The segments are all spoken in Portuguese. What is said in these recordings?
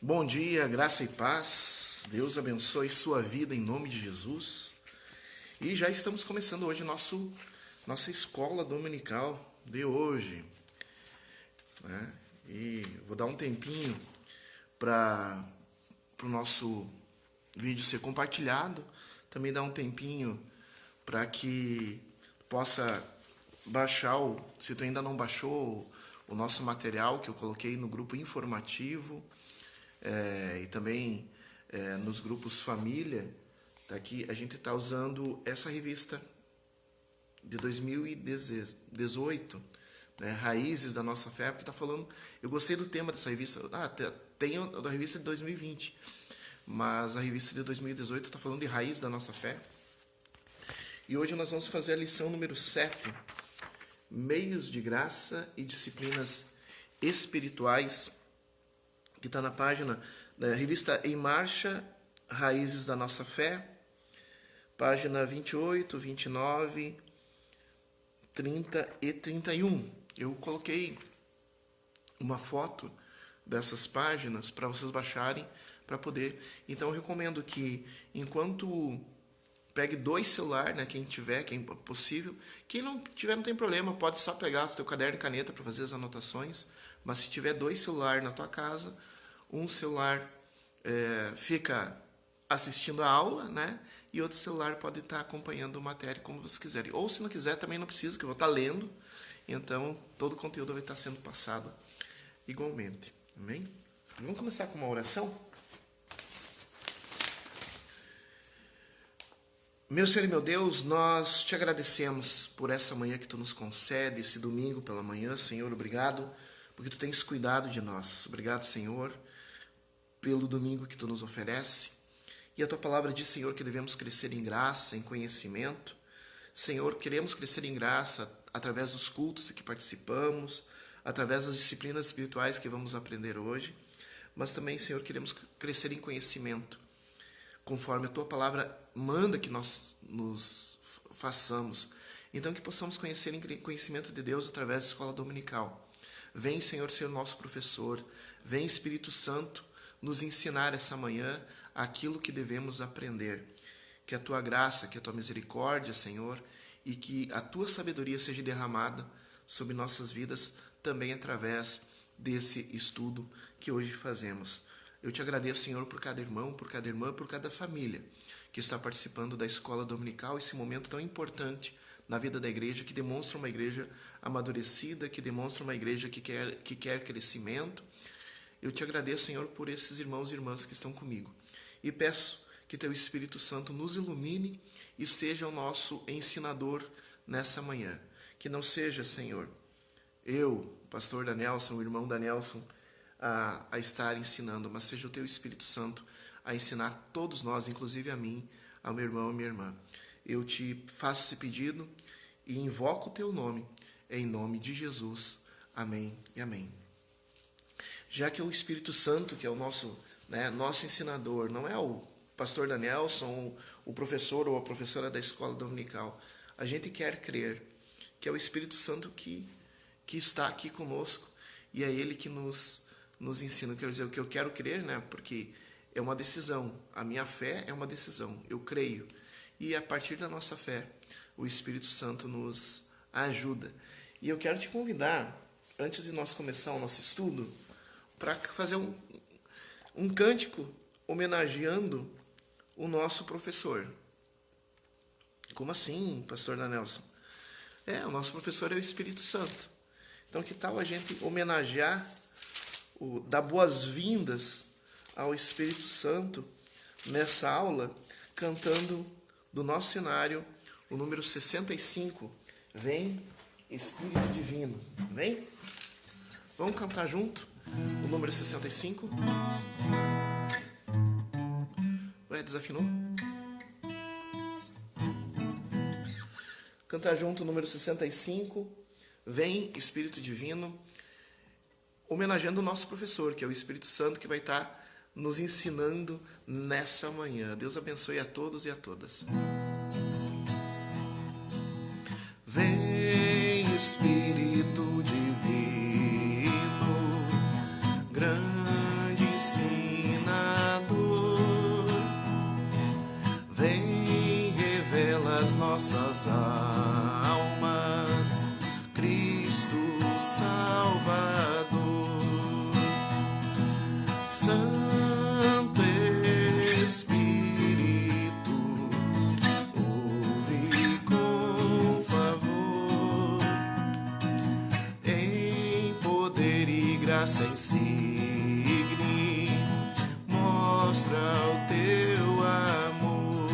Bom dia, graça e paz. Deus abençoe sua vida em nome de Jesus. E já estamos começando hoje nossa escola dominical de hoje, né? E vou dar um tempinho para o nosso vídeo ser compartilhado. Também dar um tempinho para que possa baixar, se tu ainda não baixou, o nosso material que eu coloquei no grupo informativo. E também nos grupos família, daqui a gente está usando essa revista de 2018, né, Raízes da Nossa Fé, porque está falando, eu gostei do tema dessa revista, tem a da revista de 2020, mas a revista de 2018 está falando de Raiz da Nossa Fé, e hoje nós vamos fazer a lição número 7, Meios de Graça e Disciplinas Espirituais, que está na página da revista Em Marcha, Raízes da Nossa Fé, página 28, 29, 30 e 31. Eu coloquei uma foto dessas páginas para vocês baixarem, para poder. Então eu recomendo que, enquanto pegue 2 celulares, né, quem tiver, quem possível. Quem não tiver, não tem problema, pode só pegar o teu caderno e caneta para fazer as anotações. Mas se tiver 2 celulares na tua casa, um celular fica assistindo a aula, né? E outro celular pode estar acompanhando a matéria como vocês quiserem. Ou se não quiser, também não precisa, que eu vou estar lendo. Então, todo o conteúdo vai estar sendo passado igualmente. Amém? Vamos começar com uma oração? Meu Senhor e meu Deus, nós te agradecemos por essa manhã que tu nos concede, esse domingo pela manhã, Senhor, obrigado, porque tu tens cuidado de nós. Obrigado, Senhor, pelo domingo que tu nos oferece. E a tua palavra diz, Senhor, que devemos crescer em graça, em conhecimento. Senhor, queremos crescer em graça através dos cultos que participamos, através das disciplinas espirituais que vamos aprender hoje, mas também, Senhor, queremos crescer em conhecimento, conforme a tua palavra manda que nós nos façamos. Então, que possamos conhecer em conhecimento de Deus através da escola dominical. Vem, Senhor, ser o nosso professor. Vem, Espírito Santo, nos ensinar essa manhã aquilo que devemos aprender. Que a tua graça, que a tua misericórdia, Senhor, e que a tua sabedoria seja derramada sobre nossas vidas também através desse estudo que hoje fazemos. Eu te agradeço, Senhor, por cada irmão, por cada irmã, por cada família que está participando da escola dominical, esse momento tão importante na vida da igreja, que demonstra uma igreja amadurecida, que demonstra uma igreja que quer crescimento. Eu te agradeço, Senhor, por esses irmãos e irmãs que estão comigo. E peço que teu Espírito Santo nos ilumine e seja o nosso ensinador nessa manhã. Que não seja, Senhor, eu, pastor Danielson, o irmão Danielson, a estar ensinando, mas seja o teu Espírito Santo a ensinar todos nós, inclusive a mim, ao meu irmão e minha irmã. Eu te faço esse pedido e invoco o teu nome, em nome de Jesus. Amém e amém. Já que o Espírito Santo, que é o nosso ensinador, não é o pastor Danielson, o professor ou a professora da escola dominical, a gente quer crer que é o Espírito Santo que está aqui conosco e é Ele que nos ensina. Quer dizer, o que eu quero crer, né? Porque é uma decisão, a minha fé é uma decisão, eu creio. E a partir da nossa fé, o Espírito Santo nos ajuda. E eu quero te convidar, antes de nós começar o nosso estudo, para fazer um cântico homenageando o nosso professor. Como assim, pastor Danielson? O nosso professor é o Espírito Santo. Então, que tal a gente homenagear, dar boas-vindas ao Espírito Santo nessa aula, cantando do nosso cenário o número 65, Vem Espírito Divino. Vem? Vamos cantar junto o número 65? Ué, desafinou? Cantar junto o número 65, Vem Espírito Divino, homenageando o nosso professor, que é o Espírito Santo, que vai estar nos ensinando nessa manhã. Deus abençoe a todos e a todas. Vem Espírito Divino, grande sim. graça insigne, mostra o teu amor.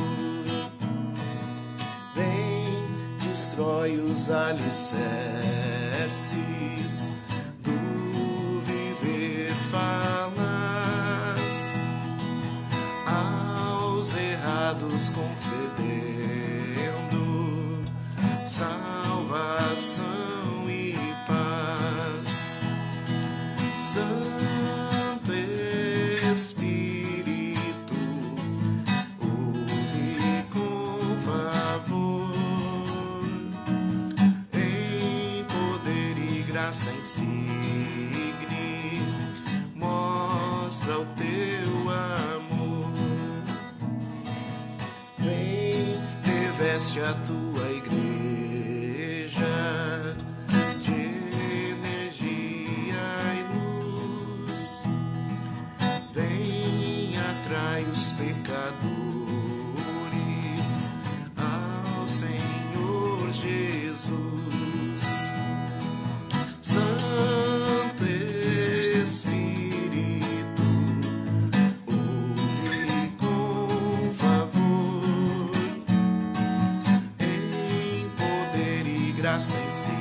Vem, destrói os alicerces do viver falas, aos errados concedendo salvação e paz. Santo Espírito, ouve com favor, em poder e graça insigne, mostra o teu amor. Vem, reveste a tua igreja de energia e luz. Vem, atrai os pecadores ao Senhor Jesus. Santo Espírito, ouve com favor, em poder e graça insigne,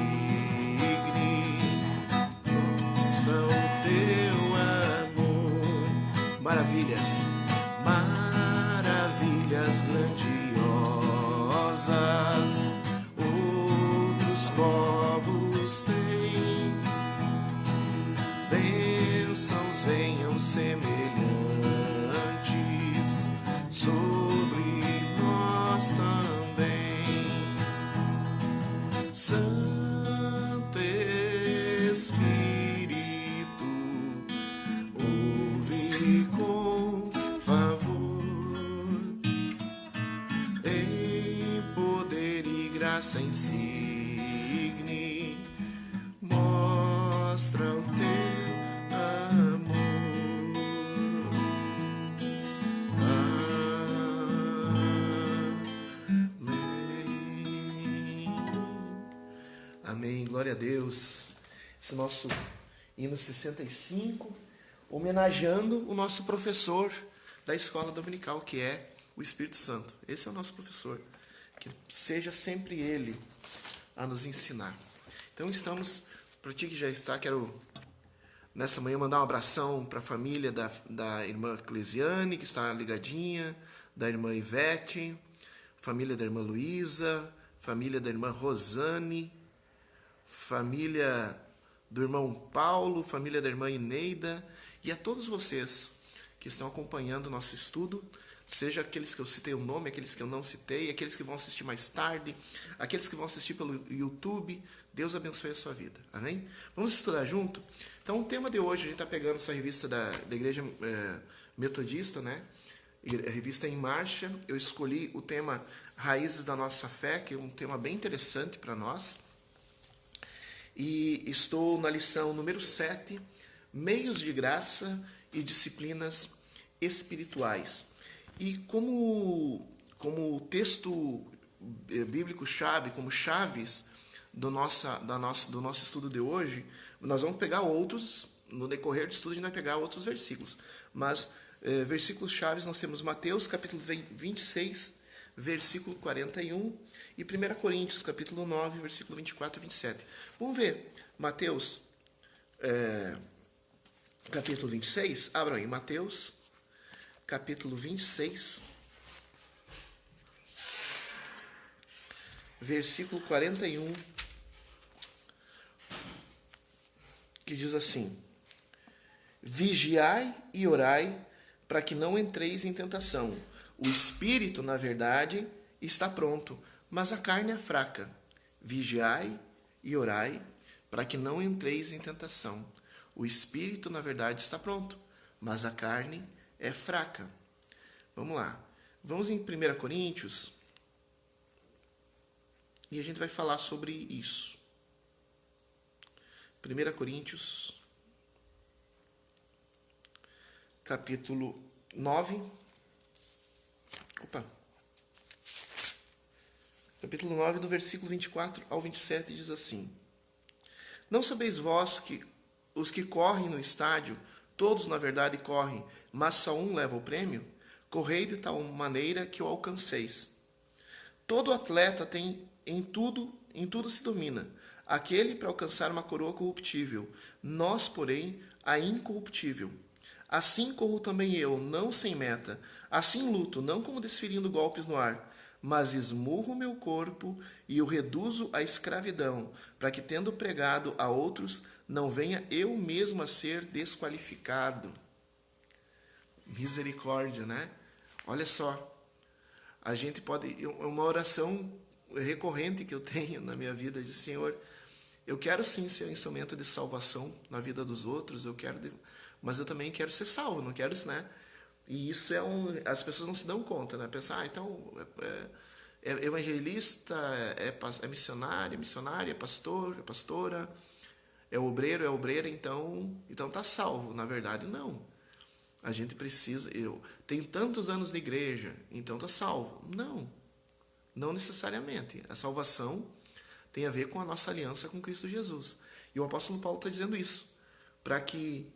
mostra o teu amor. Maravilhas, maravilhas grandiosas, outros povos têm. Bênçãos venham semelhantes sobre nós também. Santo Espírito, ouve com favor, em poder e graça insigne, mostra o teu amor. Amém. Amém. Glória a Deus. Esse é o nosso hino 65, homenageando o nosso professor da escola dominical, que é o Espírito Santo. Esse é o nosso professor. Que seja sempre ele a nos ensinar. Então estamos, para ti que já está, quero nessa manhã mandar um abração para a família da irmã Clesiane, que está ligadinha, da irmã Ivete, família da irmã Luísa, família da irmã Rosane, família do irmão Paulo, família da irmã Ineida, e a todos vocês que estão acompanhando o nosso estudo, seja aqueles que eu citei o nome, aqueles que eu não citei, aqueles que vão assistir mais tarde, aqueles que vão assistir pelo YouTube. Deus abençoe a sua vida. Amém? Vamos estudar junto? Então, o tema de hoje, a gente está pegando essa revista da Igreja Metodista, né? A revista Em Marcha. Eu escolhi o tema Raízes da Nossa Fé, que é um tema bem interessante para nós. E estou na lição número 7, Meios de Graça e Disciplinas Espirituais. E como texto bíblico-chave, como chaves do nosso estudo de hoje, nós vamos pegar outros, no decorrer do estudo a gente vai pegar outros versículos. Mas versículos chaves nós temos Mateus, capítulo 26, versículo 41, e 1 Coríntios, capítulo 9, versículo 24 e 27. Vamos ver Mateus, capítulo 26, abram aí, Mateus, capítulo 26, versículo 41, que diz assim: Vigiai e orai, para que não entreis em tentação. O espírito, na verdade, está pronto, mas a carne é fraca. Vigiai e orai, para que não entreis em tentação. O espírito, na verdade, está pronto, mas a carne é fraca. Vamos lá. Vamos em 1 Coríntios e a gente vai falar sobre isso. 1 Coríntios, capítulo 9. Capítulo 9, do versículo 24 ao 27, diz assim: Não sabeis vós que os que correm no estádio, todos na verdade correm, mas só um leva o prêmio? Correi de tal maneira que o alcanceis. Todo atleta tem em tudo se domina. Aquele para alcançar uma coroa corruptível, nós, porém, a incorruptível. Assim corro também eu, não sem meta. Assim luto, não como desferindo golpes no ar, mas esmurro meu corpo e o reduzo à escravidão, para que, tendo pregado a outros, não venha eu mesmo a ser desqualificado. Misericórdia, né? Olha só, a gente pode... Uma oração recorrente que eu tenho na minha vida de Senhor, eu quero sim ser um instrumento de salvação na vida dos outros, mas eu também quero ser salvo, não quero isso, né? E isso as pessoas não se dão conta, né? Pensar, então, é evangelista, é missionária, é pastor, é pastora, é obreiro, é obreira, então tá salvo. Na verdade, não. A gente precisa... Tenho tantos anos de igreja, então tá salvo. Não necessariamente. A salvação tem a ver com a nossa aliança com Cristo Jesus. E o apóstolo Paulo está dizendo isso, para que,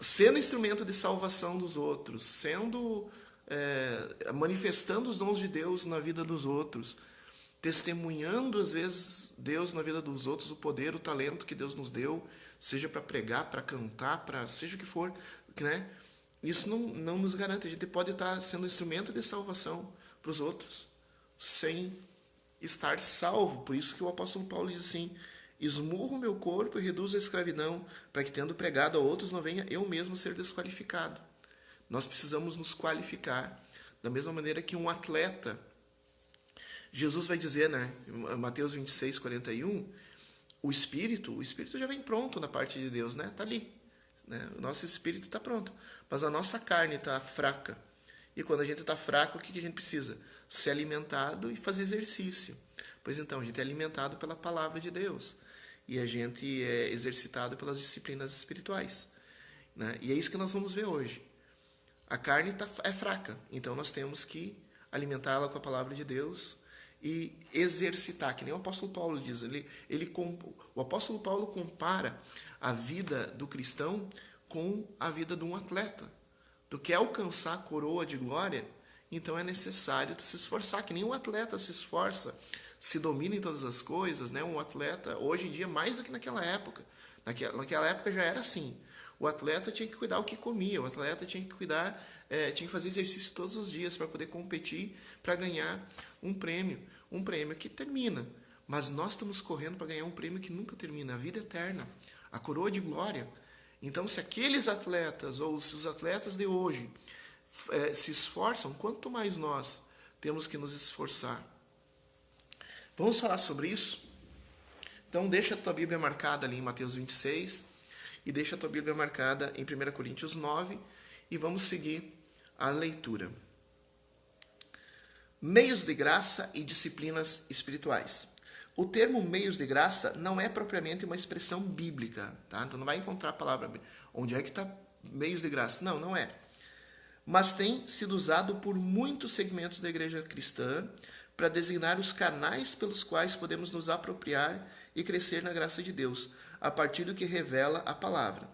sendo instrumento de salvação dos outros, manifestando os dons de Deus na vida dos outros, testemunhando, às vezes, Deus na vida dos outros, o poder, o talento que Deus nos deu, seja para pregar, para cantar, para seja o que for, né? Isso não nos garante. A gente pode estar sendo instrumento de salvação para os outros, sem estar salvo. Por isso que o apóstolo Paulo diz assim: esmurro meu corpo e reduzo a escravidão, para que, tendo pregado a outros, não venha eu mesmo ser desqualificado. Nós precisamos nos qualificar, da mesma maneira que um atleta. Jesus vai dizer, né, em Mateus 26, 41, o Espírito já vem pronto na parte de Deus, né? Está ali. Né? O nosso Espírito está pronto, mas a nossa carne está fraca. E quando a gente está fraco, o que a gente precisa? Ser alimentado e fazer exercício. Pois então, a gente é alimentado pela palavra de Deus. E a gente é exercitado pelas disciplinas espirituais. Né? E é isso que nós vamos ver hoje. A carne é fraca, então nós temos que alimentá-la com a palavra de Deus e exercitar, que nem o apóstolo Paulo diz. O apóstolo Paulo compara a vida do cristão com a vida de um atleta. Tu quer alcançar a coroa de glória, então é necessário tu se esforçar, que nem um atleta se esforça, se domina em todas as coisas, né? Um atleta, hoje em dia, mais do que naquela época. Naquela época já era assim. O atleta tinha que cuidar o que comia, o atleta tinha que cuidar, tinha que fazer exercício todos os dias para poder competir, para ganhar um prêmio que termina. Mas nós estamos correndo para ganhar um prêmio que nunca termina, a vida eterna, a coroa de glória. Então, se aqueles atletas, ou se os atletas de hoje se esforçam, quanto mais nós temos que nos esforçar. Vamos falar sobre isso? Então, deixa a tua Bíblia marcada ali em Mateus 26 e deixa a tua Bíblia marcada em 1 Coríntios 9 e vamos seguir a leitura. Meios de graça e disciplinas espirituais. O termo meios de graça não é propriamente uma expressão bíblica, tá? Então não vai encontrar a palavra onde é que está meios de graça. Não é. Mas tem sido usado por muitos segmentos da igreja cristã para designar os canais pelos quais podemos nos apropriar e crescer na graça de Deus, a partir do que revela a palavra.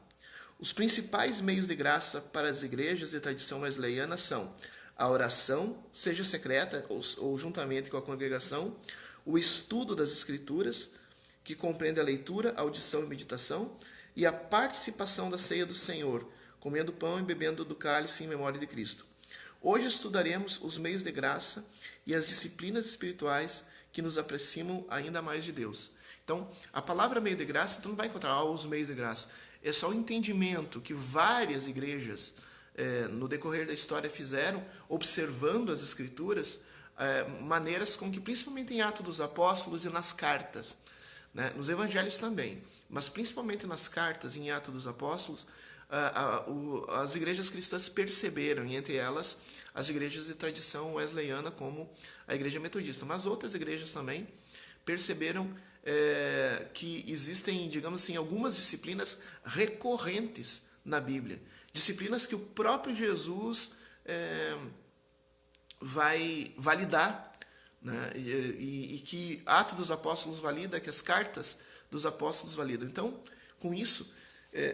Os principais meios de graça para as igrejas de tradição wesleyana são a oração, seja secreta ou juntamente com a congregação, o estudo das Escrituras, que compreende a leitura, audição e meditação, e a participação da ceia do Senhor, comendo pão e bebendo do cálice em memória de Cristo. Hoje estudaremos os meios de graça e as disciplinas espirituais que nos aproximam ainda mais de Deus. Então, a palavra meio de graça, tu não vai encontrar os meios de graça. É só o entendimento que várias igrejas, no decorrer da história, fizeram, observando as Escrituras, maneiras com que, principalmente em Atos dos Apóstolos e nas cartas, né, nos evangelhos também, mas principalmente nas cartas e em Atos dos Apóstolos, as igrejas cristãs perceberam, e entre elas as igrejas de tradição wesleyana, como a igreja metodista, mas outras igrejas também perceberam que existem, digamos assim, algumas disciplinas recorrentes na Bíblia, disciplinas que o próprio Jesus vai validar, né? E que Atos dos Apóstolos valida, que as cartas dos apóstolos validam. Então, com isso,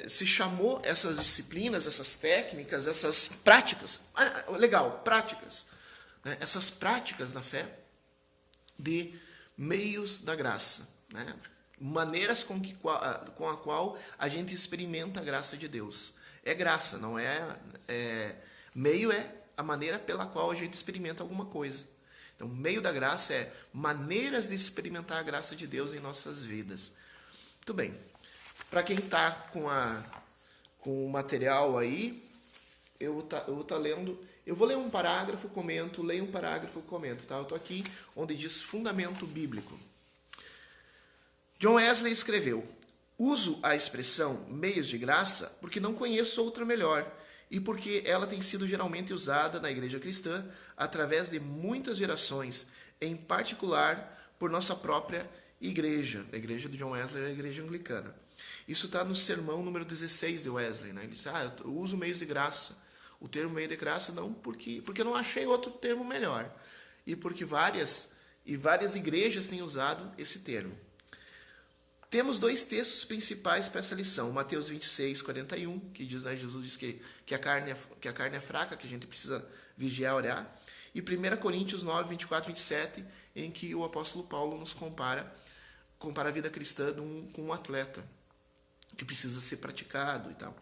se chamou essas disciplinas, essas técnicas, essas práticas, legal, práticas, né? Essas práticas da fé de meios da graça, né? Maneiras com a qual a gente experimenta a graça de Deus. É graça, não meio é a maneira pela qual a gente experimenta alguma coisa. Então, meio da graça é maneiras de experimentar a graça de Deus em nossas vidas. Muito bem. Para quem está com o material aí, eu tá lendo. Eu vou ler um parágrafo, comento, leio um parágrafo, comento. Tá? Eu estou aqui onde diz fundamento bíblico. John Wesley escreveu: uso a expressão meios de graça porque não conheço outra melhor e porque ela tem sido geralmente usada na igreja cristã através de muitas gerações, em particular por nossa própria igreja. A igreja de John Wesley era a igreja anglicana. Isso está no sermão número 16 de Wesley. Né? Ele diz, eu uso meios de graça. O termo meio de graça não porque eu não achei outro termo melhor. E porque várias igrejas têm usado esse termo. Temos dois textos principais para essa lição. Mateus 26, 41, que diz, né, Jesus diz que a carne é fraca, que a gente precisa vigiar e orar. E 1 Coríntios 9, 24, 27, em que o apóstolo Paulo nos compara a vida cristã com um atleta, que precisa ser praticado e tal.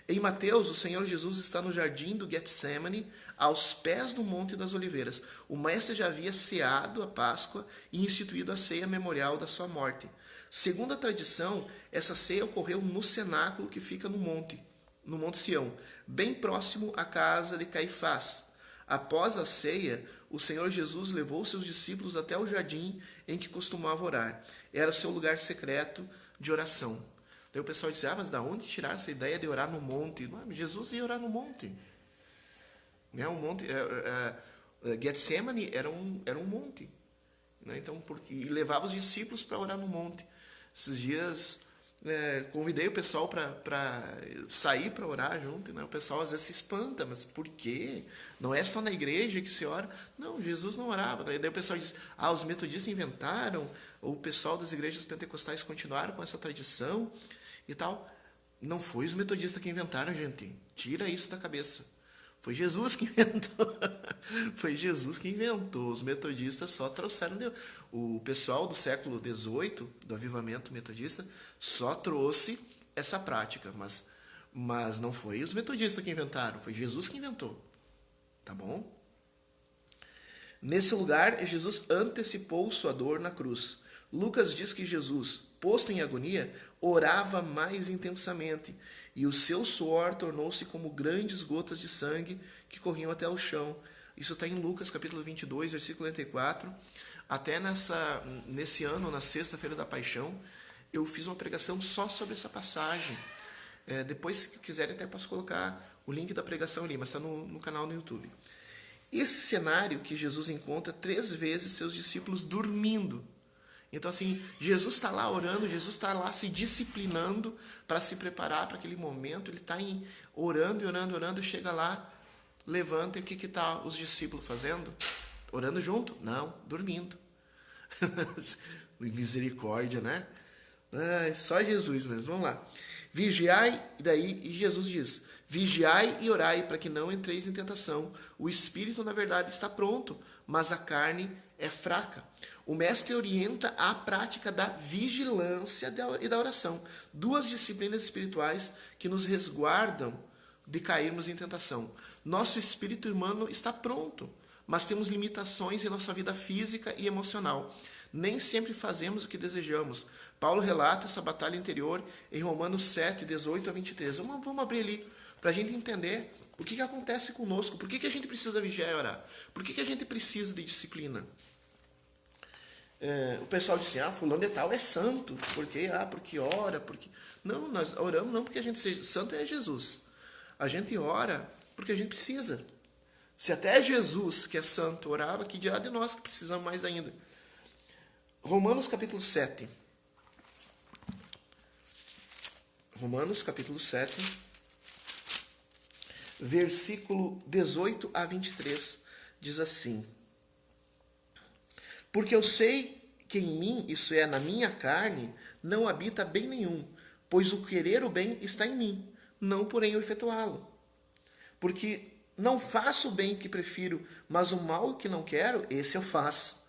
Em Mateus, o Senhor Jesus está no jardim do Getsemane, aos pés do Monte das Oliveiras. O mestre já havia ceado a Páscoa e instituído a ceia memorial da sua morte. Segundo a tradição, essa ceia ocorreu no cenáculo que fica no Monte Sião, bem próximo à casa de Caifás. Após a ceia, o Senhor Jesus levou seus discípulos até o jardim em que costumava orar. Era seu lugar secreto de oração. Daí o pessoal disse, mas da onde tiraram essa ideia de orar no monte? Não, Jesus ia orar no monte. Né? O monte Getsemane era um monte. Né? Então, e levava os discípulos para orar no monte. Esses dias convidei o pessoal para sair para orar junto. Né? O pessoal às vezes se espanta, mas por quê? Não é só na igreja que se ora? Não, Jesus não orava. Daí o pessoal diz, os metodistas inventaram, ou o pessoal das igrejas pentecostais continuaram com essa tradição e tal. Não foi os metodistas que inventaram, gente. Tira isso da cabeça. Foi Jesus que inventou. Foi Jesus que inventou. Os metodistas só trouxeram. O pessoal do século XVIII, do avivamento metodista, só trouxe essa prática. Mas não foi os metodistas que inventaram. Foi Jesus que inventou. Tá bom? Nesse lugar, Jesus antecipou sua dor na cruz. Lucas diz que Jesus, posto em agonia, orava mais intensamente, e o seu suor tornou-se como grandes gotas de sangue que corriam até o chão. Isso está em Lucas, capítulo 22, versículo 44. Até nesse ano, na sexta-feira da Paixão, eu fiz uma pregação só sobre essa passagem. Depois, se quiserem, até posso colocar o link da pregação ali, mas está no canal no YouTube. Esse cenário que Jesus encontra 3 vezes seus discípulos dormindo. Então, assim, Jesus está lá orando, Jesus está lá se disciplinando para se preparar para aquele momento. Ele está orando e orando, orando, chega lá, levanta, e o que está os discípulos fazendo? Orando junto? Não, dormindo. Misericórdia, né? Só Jesus mesmo. Vamos lá. Vigiai, e Jesus diz, vigiai e orai para que não entreis em tentação. O espírito, na verdade, está pronto, mas a carne é fraca. O mestre orienta a prática da vigilância e da oração. 2 disciplinas espirituais que nos resguardam de cairmos em tentação. Nosso espírito humano está pronto, mas temos limitações em nossa vida física e emocional. Nem sempre fazemos o que desejamos. Paulo relata essa batalha interior em Romanos 7, 18 a 23. Vamos abrir ali para a gente entender o que acontece conosco. Por que a gente precisa vigiar e orar? Por que a gente precisa de disciplina? O pessoal diz assim, fulano de tal é santo. Por quê? Porque ora, porque... Não, nós oramos não porque a gente seja santo, é Jesus. A gente ora porque a gente precisa. Se até Jesus, que é santo, orava, que dirá de nós que precisamos mais ainda. Romanos capítulo 7. Romanos capítulo 7, versículo 18 a 23, diz assim: porque eu sei que em mim, isso é, na minha carne, não habita bem nenhum, pois o querer o bem está em mim, não porém o efetuá-lo. Porque não faço o bem que prefiro, mas o mal que não quero, esse eu faço.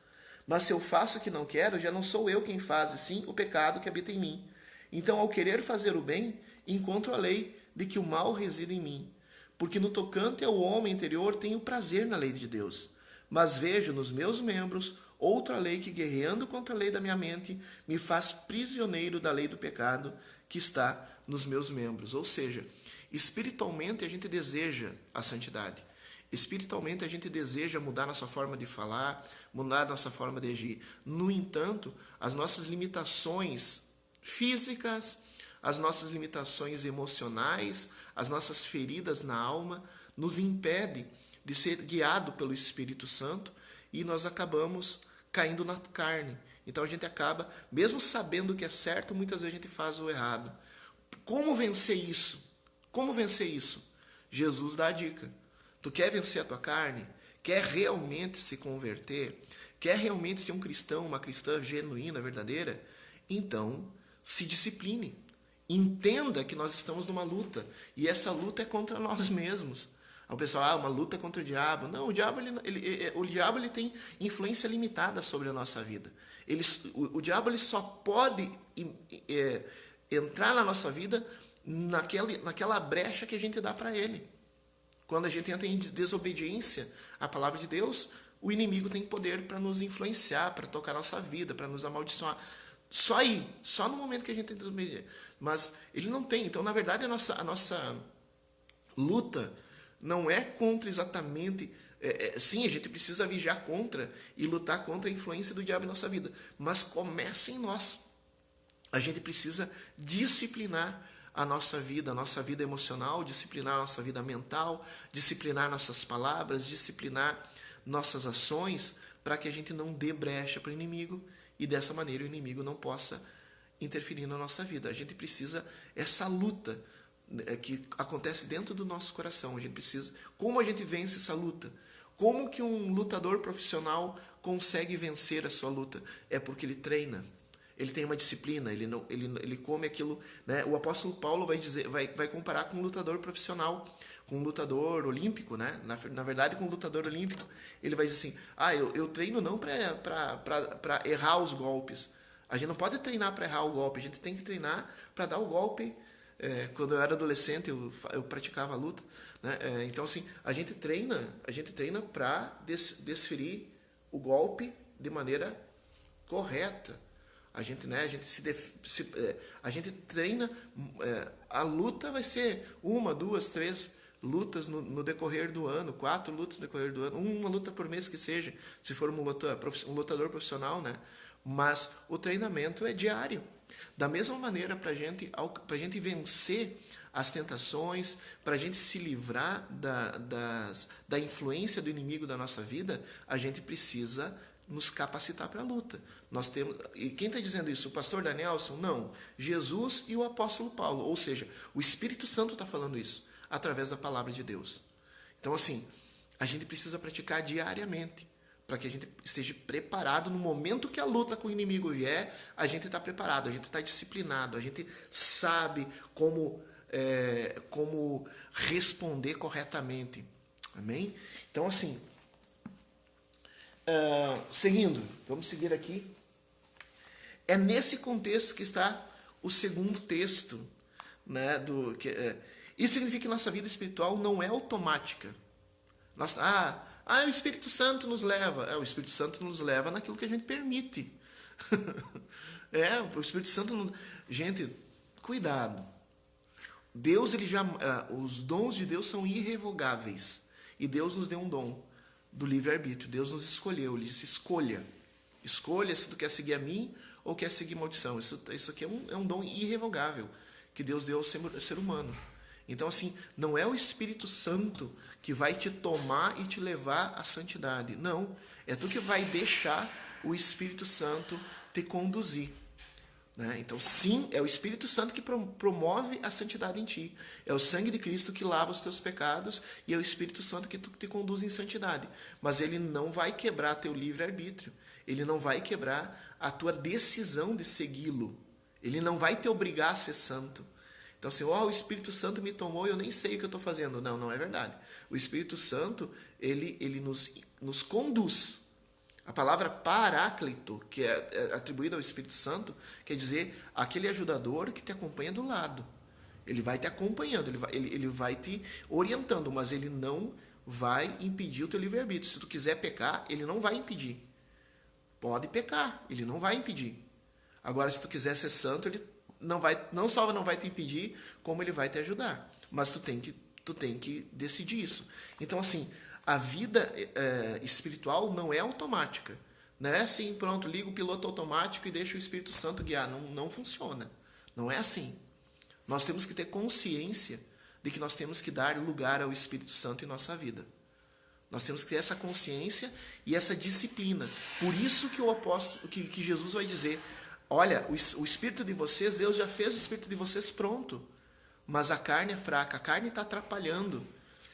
Mas se eu faço o que não quero, já não sou eu quem faz, e sim o pecado que habita em mim. Então, ao querer fazer o bem, encontro a lei de que o mal reside em mim. Porque no tocante ao homem interior tenho prazer na lei de Deus. Mas vejo nos meus membros outra lei que, guerreando contra a lei da minha mente, me faz prisioneiro da lei do pecado que está nos meus membros. Ou seja, espiritualmente a gente deseja a santidade. Espiritualmente a gente deseja mudar nossa forma de falar, mudar nossa forma de agir. No entanto, as nossas limitações físicas, as nossas limitações emocionais, as nossas feridas na alma nos impedem de ser guiado pelo Espírito Santo e nós acabamos caindo na carne. Então a gente acaba, mesmo sabendo o que é certo, muitas vezes a gente faz o errado. Como vencer isso? Como vencer isso? Jesus dá a dica. Tu quer vencer a tua carne? Quer realmente se converter? Quer realmente ser um cristão, uma cristã genuína, verdadeira? Então, se discipline. Entenda que nós estamos numa luta. E essa luta é contra nós mesmos. O pessoal, uma luta contra o diabo. Não, o diabo ele tem influência limitada sobre a nossa vida. O diabo ele só pode entrar na nossa vida naquela brecha que a gente dá para ele. Quando a gente entra em desobediência à palavra de Deus, o inimigo tem poder para nos influenciar, para tocar a nossa vida, para nos amaldiçoar. Só aí, só no momento que a gente tem desobediência. Mas ele não tem. Então, na verdade, a nossa luta não é contra exatamente... sim, a gente precisa vigiar contra e lutar contra a influência do diabo em nossa vida. Mas começa em nós. A gente precisa disciplinar a nossa vida emocional, disciplinar a nossa vida mental, disciplinar nossas palavras, disciplinar nossas ações, para que a gente não dê brecha para o inimigo e dessa maneira o inimigo não possa interferir na nossa vida. A gente precisa essa luta que acontece dentro do nosso coração. A gente precisa. Como a gente vence essa luta? Como que um lutador profissional consegue vencer a sua luta? É porque ele treina. Ele tem uma disciplina, ele come aquilo, né? O apóstolo Paulo vai comparar com um lutador profissional, com um lutador olímpico, né? Na verdade, com um lutador olímpico, ele vai dizer assim: eu treino não para errar os golpes. A gente não pode treinar para errar o golpe, a gente tem que treinar para dar o golpe. Quando eu era adolescente, eu praticava a luta, né? Então, assim, a gente treina para desferir o golpe de maneira correta. A gente treina, a luta vai ser 1, 2, 3 lutas no decorrer do ano, 4 lutas no decorrer do ano, uma luta por mês que seja, se for um lutador profissional, né? Mas o treinamento é diário. Da mesma maneira, para a gente vencer as tentações, para a gente se livrar da influência do inimigo da nossa vida, a gente precisa nos capacitar para a luta. E quem está dizendo isso? O pastor Danielson? Não. Jesus e o apóstolo Paulo. Ou seja, o Espírito Santo está falando isso através da palavra de Deus. Então, assim, a gente precisa praticar diariamente para que a gente esteja preparado no momento que a luta com o inimigo vier, a gente está preparado, a gente está disciplinado, a gente sabe como responder corretamente. Amém? Então, assim, seguindo, vamos seguir aqui. É nesse contexto que está o segundo texto, né, isso significa que nossa vida espiritual não é automática. O Espírito Santo nos leva. O Espírito Santo nos leva naquilo que a gente permite. O Espírito Santo... Gente, cuidado. Deus, os dons de Deus são irrevogáveis. E Deus nos deu um dom do livre-arbítrio. Deus nos escolheu. Ele disse, escolha. Escolha se tu quer seguir a mim ou quer seguir maldição. Isso aqui é um dom irrevogável que Deus deu ao ser humano. Então, assim, não é o Espírito Santo que vai te tomar e te levar à santidade. Não. É tu que vai deixar o Espírito Santo te conduzir. Né? Então, sim, é o Espírito Santo que promove a santidade em ti. É o sangue de Cristo que lava os teus pecados e é o Espírito Santo que te conduz em santidade. Mas ele não vai quebrar teu livre-arbítrio. ele não vai quebrar a tua decisão de segui-lo. Ele não vai te obrigar a ser santo. Então, assim, o Espírito Santo me tomou e eu nem sei o que eu estou fazendo. Não, não é verdade. O Espírito Santo, ele nos conduz. A palavra paráclito, que é atribuída ao Espírito Santo, quer dizer aquele ajudador que te acompanha do lado. Ele vai te acompanhando, ele vai te orientando, mas ele não vai impedir o teu livre-arbítrio. Se tu quiser pecar, ele não vai impedir. Pode pecar, ele não vai impedir. Agora, se tu quiser ser santo, ele não só não vai te impedir, como ele vai te ajudar. Mas tu tem que decidir isso. Então, assim, a vida espiritual não é automática. Não é assim, pronto, liga o piloto automático e deixa o Espírito Santo guiar. Não funciona. Não é assim. Nós temos que ter consciência de que nós temos que dar lugar ao Espírito Santo em nossa vida. Nós temos que ter essa consciência e essa disciplina. Por isso que o apóstolo, que Jesus vai dizer, olha, o Espírito de vocês, Deus já fez o Espírito de vocês pronto. Mas a carne é fraca, a carne está atrapalhando.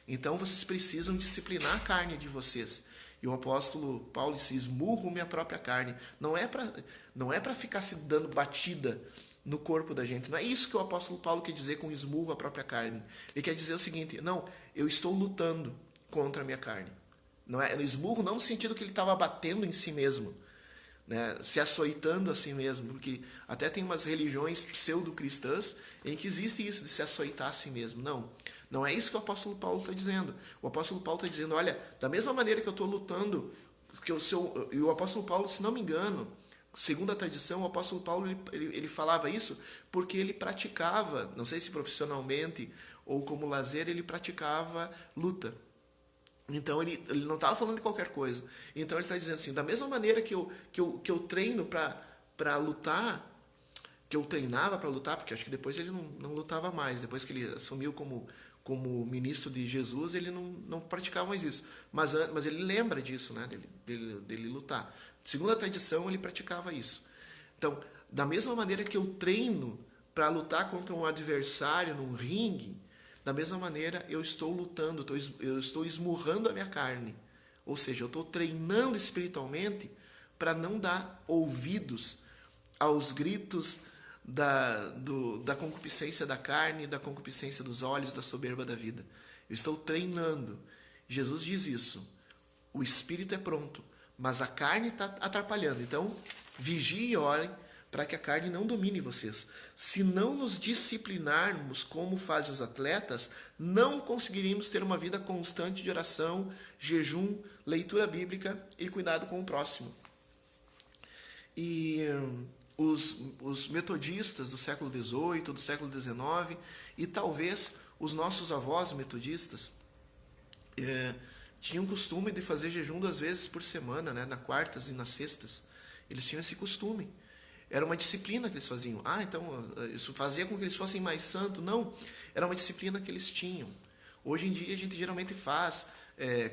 Então vocês precisam disciplinar a carne de vocês. E o apóstolo Paulo diz, esmurro minha própria carne. Não é para ficar se dando batida no corpo da gente. Não é isso que o apóstolo Paulo quer dizer com esmurro a própria carne. Ele quer dizer o seguinte, não, eu estou lutando contra a minha carne. Não é esmurro não no sentido que ele estava batendo em si mesmo, né, se açoitando a si mesmo, porque até tem umas religiões pseudo-cristãs em que existe isso de se açoitar a si mesmo. Não é isso que o apóstolo Paulo está dizendo. O apóstolo Paulo está dizendo, olha, da mesma maneira que eu estou lutando, e o apóstolo Paulo, se não me engano, segundo a tradição, o apóstolo Paulo ele falava isso porque ele praticava, não sei se profissionalmente ou como lazer, ele praticava luta. Então ele não estava falando de qualquer coisa. Então ele está dizendo assim, da mesma maneira que eu treino para lutar, que eu treinava para lutar, porque acho que depois ele não lutava mais, depois que ele assumiu como ministro de Jesus, ele não praticava mais isso. Mas ele lembra disso, né, dele lutar. Segundo a tradição, ele praticava isso. Então, da mesma maneira que eu treino para lutar contra um adversário num ringue, da mesma maneira eu estou lutando, eu estou esmurrando a minha carne. Ou seja, eu estou treinando espiritualmente para não dar ouvidos aos gritos da concupiscência da carne, da concupiscência dos olhos, da soberba da vida. Eu estou treinando. Jesus diz isso. O espírito é pronto, mas a carne está atrapalhando. Então, vigiem e orem para que a carne não domine vocês. Se não nos disciplinarmos como fazem os atletas, não conseguiríamos ter uma vida constante de oração, jejum, leitura bíblica e cuidado com o próximo. E os metodistas do século XVIII, do século XIX, e talvez os nossos avós metodistas, tinham costume de fazer jejum 2 vezes por semana, né, nas quartas e nas sextas. Eles tinham esse costume. Era uma disciplina que eles faziam. Então isso fazia com que eles fossem mais santos? Não, era uma disciplina que eles tinham. Hoje em dia a gente geralmente faz,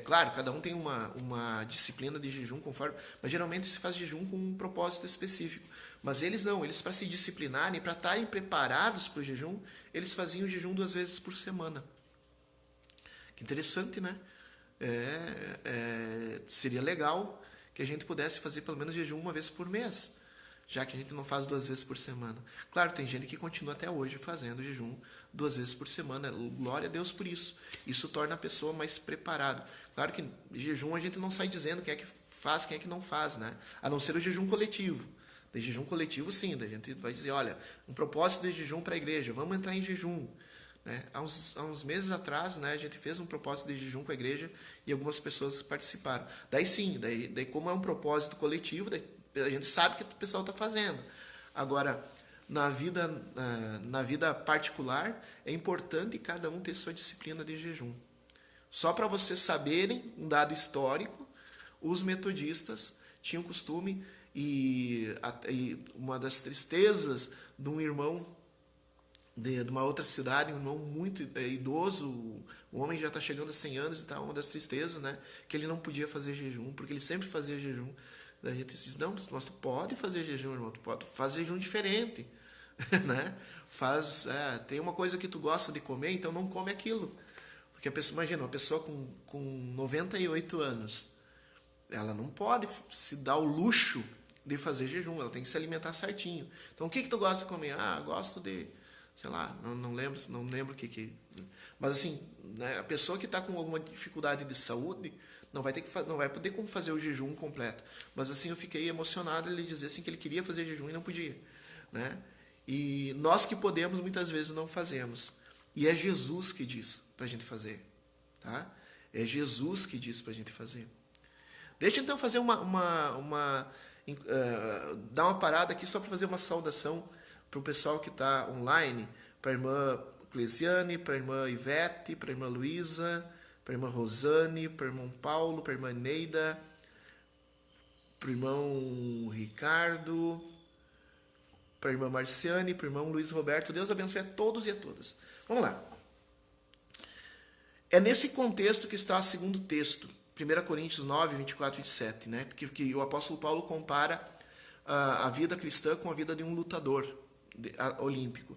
claro, cada um tem uma disciplina de jejum conforme, mas geralmente se faz jejum com um propósito específico. Mas eles não, eles para se disciplinarem, para estarem preparados para o jejum, eles faziam o jejum 2 vezes por semana. Que interessante, né? Seria legal que a gente pudesse fazer pelo menos jejum 1 vez por mês, já que a gente não faz 2 vezes por semana. Claro, tem gente que continua até hoje fazendo jejum 2 vezes por semana. Glória a Deus por isso. Isso torna a pessoa mais preparada. Claro que jejum a gente não sai dizendo quem é que faz, quem é que não faz, né? A não ser o jejum coletivo. De jejum coletivo, sim. A gente vai dizer, olha, um propósito de jejum para a igreja, vamos entrar em jejum. Né? Há uns meses atrás, né, a gente fez um propósito de jejum com a igreja e algumas pessoas participaram. Daí sim, daí como é um propósito coletivo, daí a gente sabe que o pessoal está fazendo. Agora, na vida particular, é importante cada um ter sua disciplina de jejum. Só para vocês saberem, um dado histórico, os metodistas tinham costume, e uma das tristezas de um irmão de uma outra cidade, um irmão muito idoso, o homem já está chegando a 100 anos e tal, uma das tristezas, né, que ele não podia fazer jejum, porque ele sempre fazia jejum. Daí a gente diz, não, mas tu pode fazer jejum, irmão, tu pode fazer jejum diferente, né? Tem uma coisa que tu gosta de comer, então não come aquilo. Porque a pessoa, imagina, uma pessoa com 98 anos, ela não pode se dar o luxo de fazer jejum, ela tem que se alimentar certinho. Então, o que tu gosta de comer? Ah, gosto de, sei lá, não lembro o que. Mas assim, né, a pessoa que está com alguma dificuldade de saúde não vai poder fazer o jejum completo. Mas assim, eu fiquei emocionado ele dizer assim que ele queria fazer jejum e não podia, né? E nós que podemos muitas vezes não fazemos. E é Jesus que diz para a gente fazer, tá? É Jesus que diz para a gente fazer. Deixa eu então fazer dar uma parada aqui só para fazer uma saudação para o pessoal que está online, para a irmã Clesiane, para a irmã Ivete, para a irmã Luísa, para a irmã Rosane, para o irmão Paulo, para a irmã Neida, para o irmão Ricardo, para a irmã Marciane, para o irmão Luiz Roberto. Deus abençoe a todos e a todas. Vamos lá. É nesse contexto que está o segundo texto, 1 Coríntios 9, 24 e 27, né? que o apóstolo Paulo compara a vida cristã com a vida de um lutador olímpico.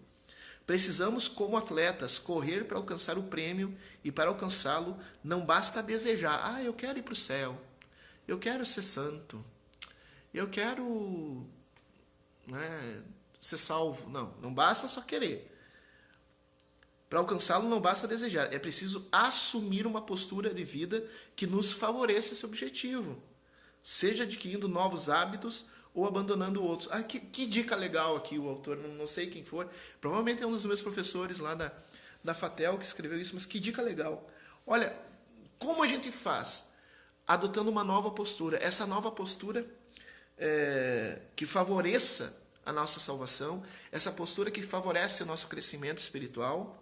Precisamos, como atletas, correr para alcançar o prêmio, e para alcançá-lo não basta desejar. Ah, eu quero ir para o céu, eu quero ser santo, eu quero, né, ser salvo. Não basta só querer. Para alcançá-lo não basta desejar, é preciso assumir uma postura de vida que nos favoreça esse objetivo, seja adquirindo novos hábitos ou abandonando outros. Ah, que dica legal aqui o autor, não sei quem for, provavelmente é um dos meus professores lá da FATEL que escreveu isso, mas que dica legal. Olha, como a gente faz? Adotando uma nova postura, essa nova postura que favoreça a nossa salvação, essa postura que favorece o nosso crescimento espiritual,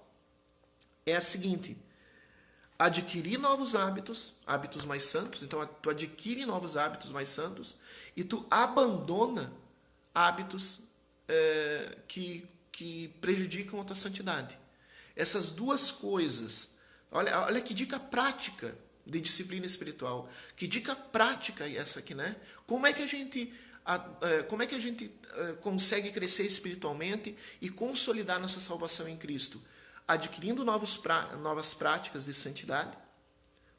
é a seguinte: adquirir novos hábitos mais santos. Então, tu adquire novos hábitos mais santos e tu abandona hábitos que prejudicam a tua santidade. Essas duas coisas, olha que dica prática de disciplina espiritual, que dica prática essa aqui, né? Como é que a gente consegue crescer espiritualmente e consolidar nossa salvação em Cristo? Adquirindo novas práticas de santidade.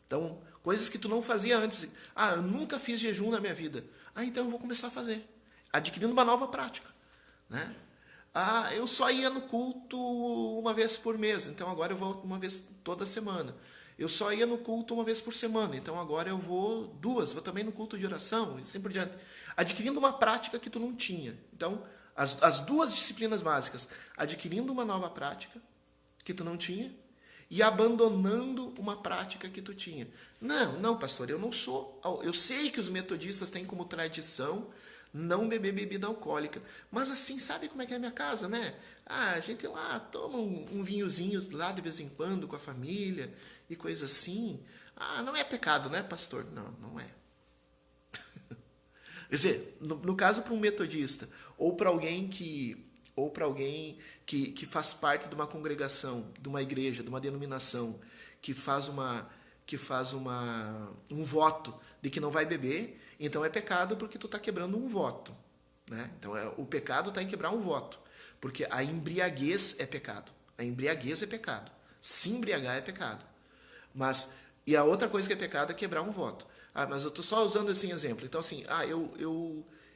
Então, coisas que tu não fazia antes. Ah, eu nunca fiz jejum na minha vida. Ah, então eu vou começar a fazer. Adquirindo uma nova prática, né? Ah, eu só ia no culto uma vez por mês, então agora eu vou uma vez toda semana. Eu só ia no culto uma vez por semana, então agora eu vou duas. Vou também no culto de oração e assim por diante. Adquirindo uma prática que tu não tinha. Então, as duas disciplinas básicas. Adquirindo uma nova prática que tu não tinha e abandonando uma prática que tu tinha. Não, pastor, eu não sou... Eu sei que os metodistas têm como tradição não beber bebida alcoólica, mas assim, sabe como é que é a minha casa, né? Ah, a gente lá toma um vinhozinho lá de vez em quando com a família e coisa assim. Ah, não é pecado, né, pastor? Não é. Quer dizer, no caso para um metodista ou para alguém que faz parte de uma congregação, de uma igreja, de uma denominação, que faz um voto de que não vai beber, então é pecado porque tu está quebrando um voto, né? Então o pecado está em quebrar um voto, porque a embriaguez é pecado. A embriaguez é pecado. Se embriagar é pecado. E a outra coisa que é pecado é quebrar um voto. Ah, mas eu estou só usando esse exemplo. Então assim,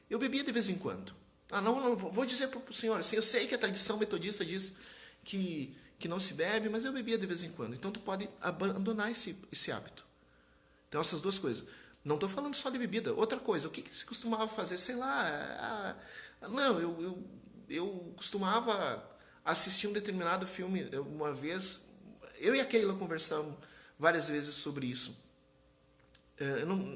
eu bebia de vez em quando. Ah, não vou dizer para o senhor, assim, eu sei que a tradição metodista diz que não se bebe, mas eu bebia de vez em quando. Então, tu pode abandonar esse hábito. Então, essas duas coisas. Não estou falando só de bebida. Outra coisa, o que se costumava fazer? Sei lá. Eu costumava assistir um determinado filme uma vez. Eu e a Keila conversamos várias vezes sobre isso.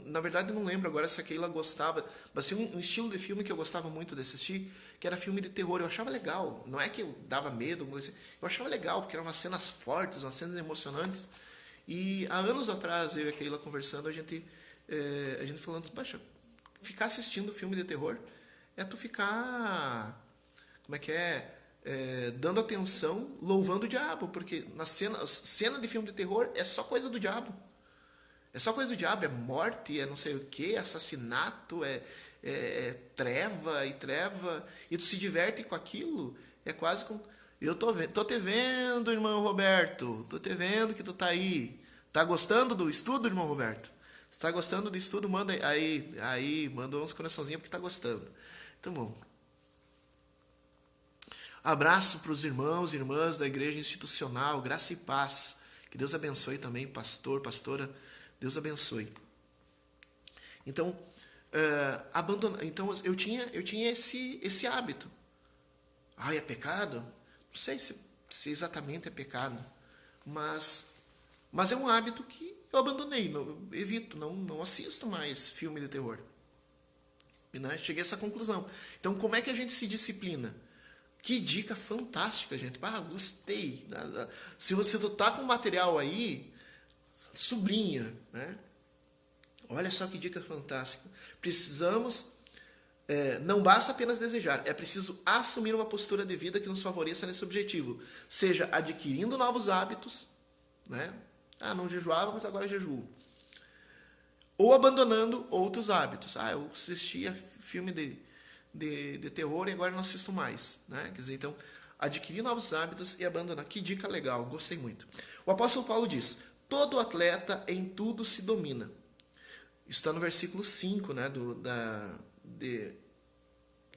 Na verdade, eu não lembro agora se a Keila gostava, mas tinha um estilo de filme que eu gostava muito de assistir, que era filme de terror. Eu achava legal, não é que eu dava medo, eu achava legal, porque eram umas cenas fortes, umas cenas emocionantes. E há anos atrás, eu e a Keila conversando, a gente falando, poxa, ficar assistindo filme de terror é tu ficar, dando atenção, louvando o diabo, porque na cena de filme de terror é só coisa do diabo. É só coisa do diabo, é morte, é não sei o que, assassinato, é treva, e tu se diverte com aquilo, é quase como... Eu tô te vendo, irmão Roberto, tô te vendo que tu tá aí. Tá gostando do estudo, irmão Roberto? Se está gostando do estudo, manda aí, manda uns coraçãozinhos porque está gostando. Então, bom. Abraço para os irmãos e irmãs da igreja institucional, graça e paz. Que Deus abençoe também, pastor, pastora, Deus abençoe. Então, então eu tinha esse hábito. É pecado? Não sei se exatamente é pecado, mas é um hábito que eu abandonei, evito, não assisto mais filme de terror. E, né, cheguei a essa conclusão. Então, como é que a gente se disciplina? Que dica fantástica, gente. Gostei. Se você tá com material aí, sublinha, né? Olha só que dica fantástica. Precisamos, não basta apenas desejar, é preciso assumir uma postura de vida que nos favoreça nesse objetivo. Seja adquirindo novos hábitos, né? Não jejuava, mas agora jejuo. Ou abandonando outros hábitos. Eu assistia filme de terror e agora não assisto mais, né? Quer dizer, então, adquirir novos hábitos e abandonar. Que dica legal, gostei muito. O apóstolo Paulo diz: todo atleta em tudo se domina. Isso está no versículo 5, né, de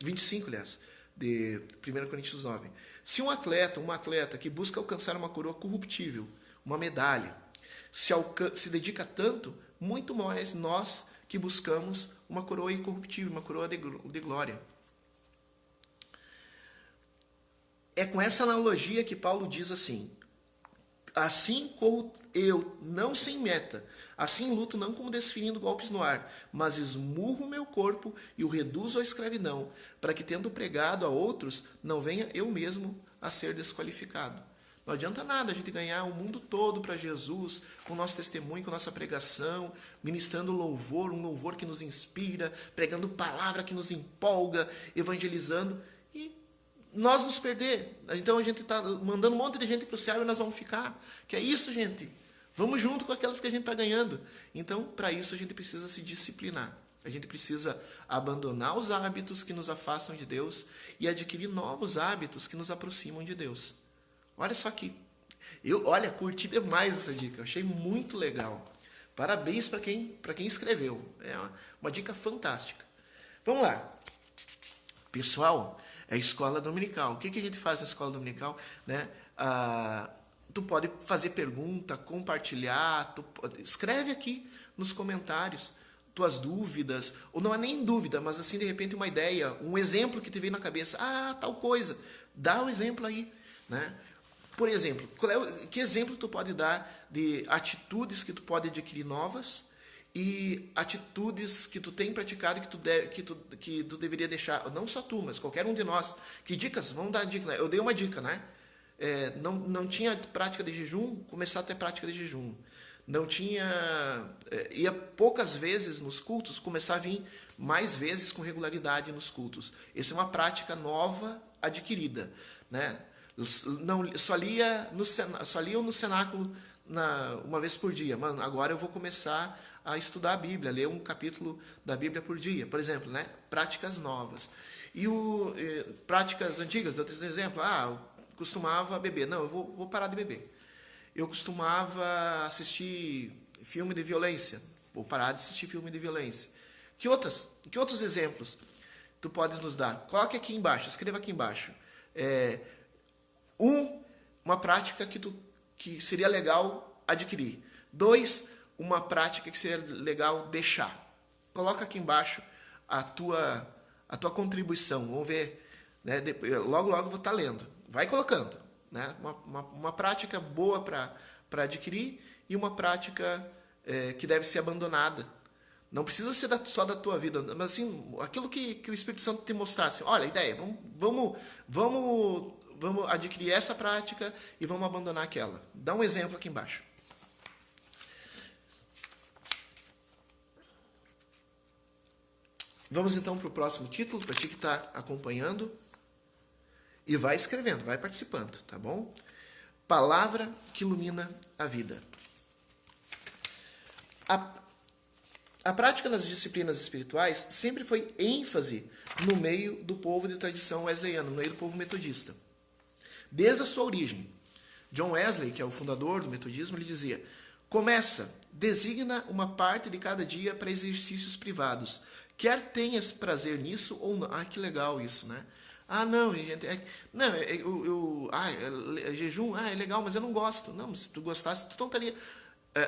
25, aliás, de 1 Coríntios 9. Se uma atleta que busca alcançar uma coroa corruptível, uma medalha, se dedica tanto, muito mais nós que buscamos uma coroa incorruptível, uma coroa de glória. É com essa analogia que Paulo diz assim: assim corro eu, não sem meta, assim luto não como desferindo golpes no ar, mas esmurro o meu corpo e o reduzo à escravidão, para que, tendo pregado a outros, não venha eu mesmo a ser desqualificado. Não adianta nada a gente ganhar o mundo todo para Jesus, com o nosso testemunho, com a nossa pregação, ministrando louvor, um louvor que nos inspira, pregando palavra que nos empolga, evangelizando, e nós nos perder. Então a gente está mandando um monte de gente para o céu e nós vamos ficar. Que é isso, gente? Vamos junto com aquelas que a gente está ganhando. Então, para isso a gente precisa se disciplinar. A gente precisa abandonar os hábitos que nos afastam de Deus e adquirir novos hábitos que nos aproximam de Deus. Olha só aqui. Curti demais essa dica. Eu achei muito legal. Parabéns para quem escreveu. É uma dica fantástica. Vamos lá. Pessoal, é escola dominical. O que a gente faz na escola dominical? Né? Tu pode fazer pergunta, compartilhar. Escreve aqui nos comentários tuas dúvidas. Ou não é nem dúvida, mas assim, de repente, uma ideia, um exemplo que te veio na cabeça. Tal coisa. Dá o exemplo aí. Né? Por exemplo, que exemplo tu pode dar de atitudes que tu pode adquirir novas e atitudes que tu tem praticado que tu deveria deixar, não só tu, mas qualquer um de nós. Que dicas? Vamos dar dica, né? Eu dei uma dica, né? Não tinha prática de jejum, começar a ter prática de jejum. Não tinha... ia poucas vezes nos cultos, começar a vir mais vezes com regularidade nos cultos. Essa é uma prática nova adquirida, né? Só lia no cenáculo uma vez por dia. Mano, agora eu vou começar a estudar a Bíblia, ler um capítulo da Bíblia por dia, por exemplo, né? Práticas novas. E práticas antigas, eu tenho um exemplo, eu costumava beber. Não, eu vou parar de beber. Eu costumava assistir filme de violência. Vou parar de assistir filme de violência. Que outros exemplos tu podes nos dar? Coloque aqui embaixo, escreva aqui embaixo. Uma prática que seria legal adquirir. 2, uma prática que seria legal deixar. Coloca aqui embaixo a tua contribuição. Vamos ver. Né? Logo eu vou estar lendo. Vai colocando. Né? Uma prática boa para adquirir e uma prática que deve ser abandonada. Não precisa ser só da tua vida, mas assim, aquilo que o Espírito Santo te mostrar. Assim, olha, a ideia, vamos adquirir essa prática e vamos abandonar aquela. Dá um exemplo aqui embaixo. Vamos então para o próximo título, para ti que está acompanhando. E vai escrevendo, vai participando, tá bom? Palavra que ilumina a vida. A prática nas disciplinas espirituais sempre foi ênfase no meio do povo de tradição wesleyana, no meio do povo metodista. Desde a sua origem. John Wesley, que é o fundador do metodismo, ele dizia: Começa, designa uma parte de cada dia para exercícios privados. Quer tenhas prazer nisso ou não. Ah, que legal isso, né? Ah, não, gente, jejum, é legal, mas eu não gosto. Não, se tu gostasse, tu não estaria...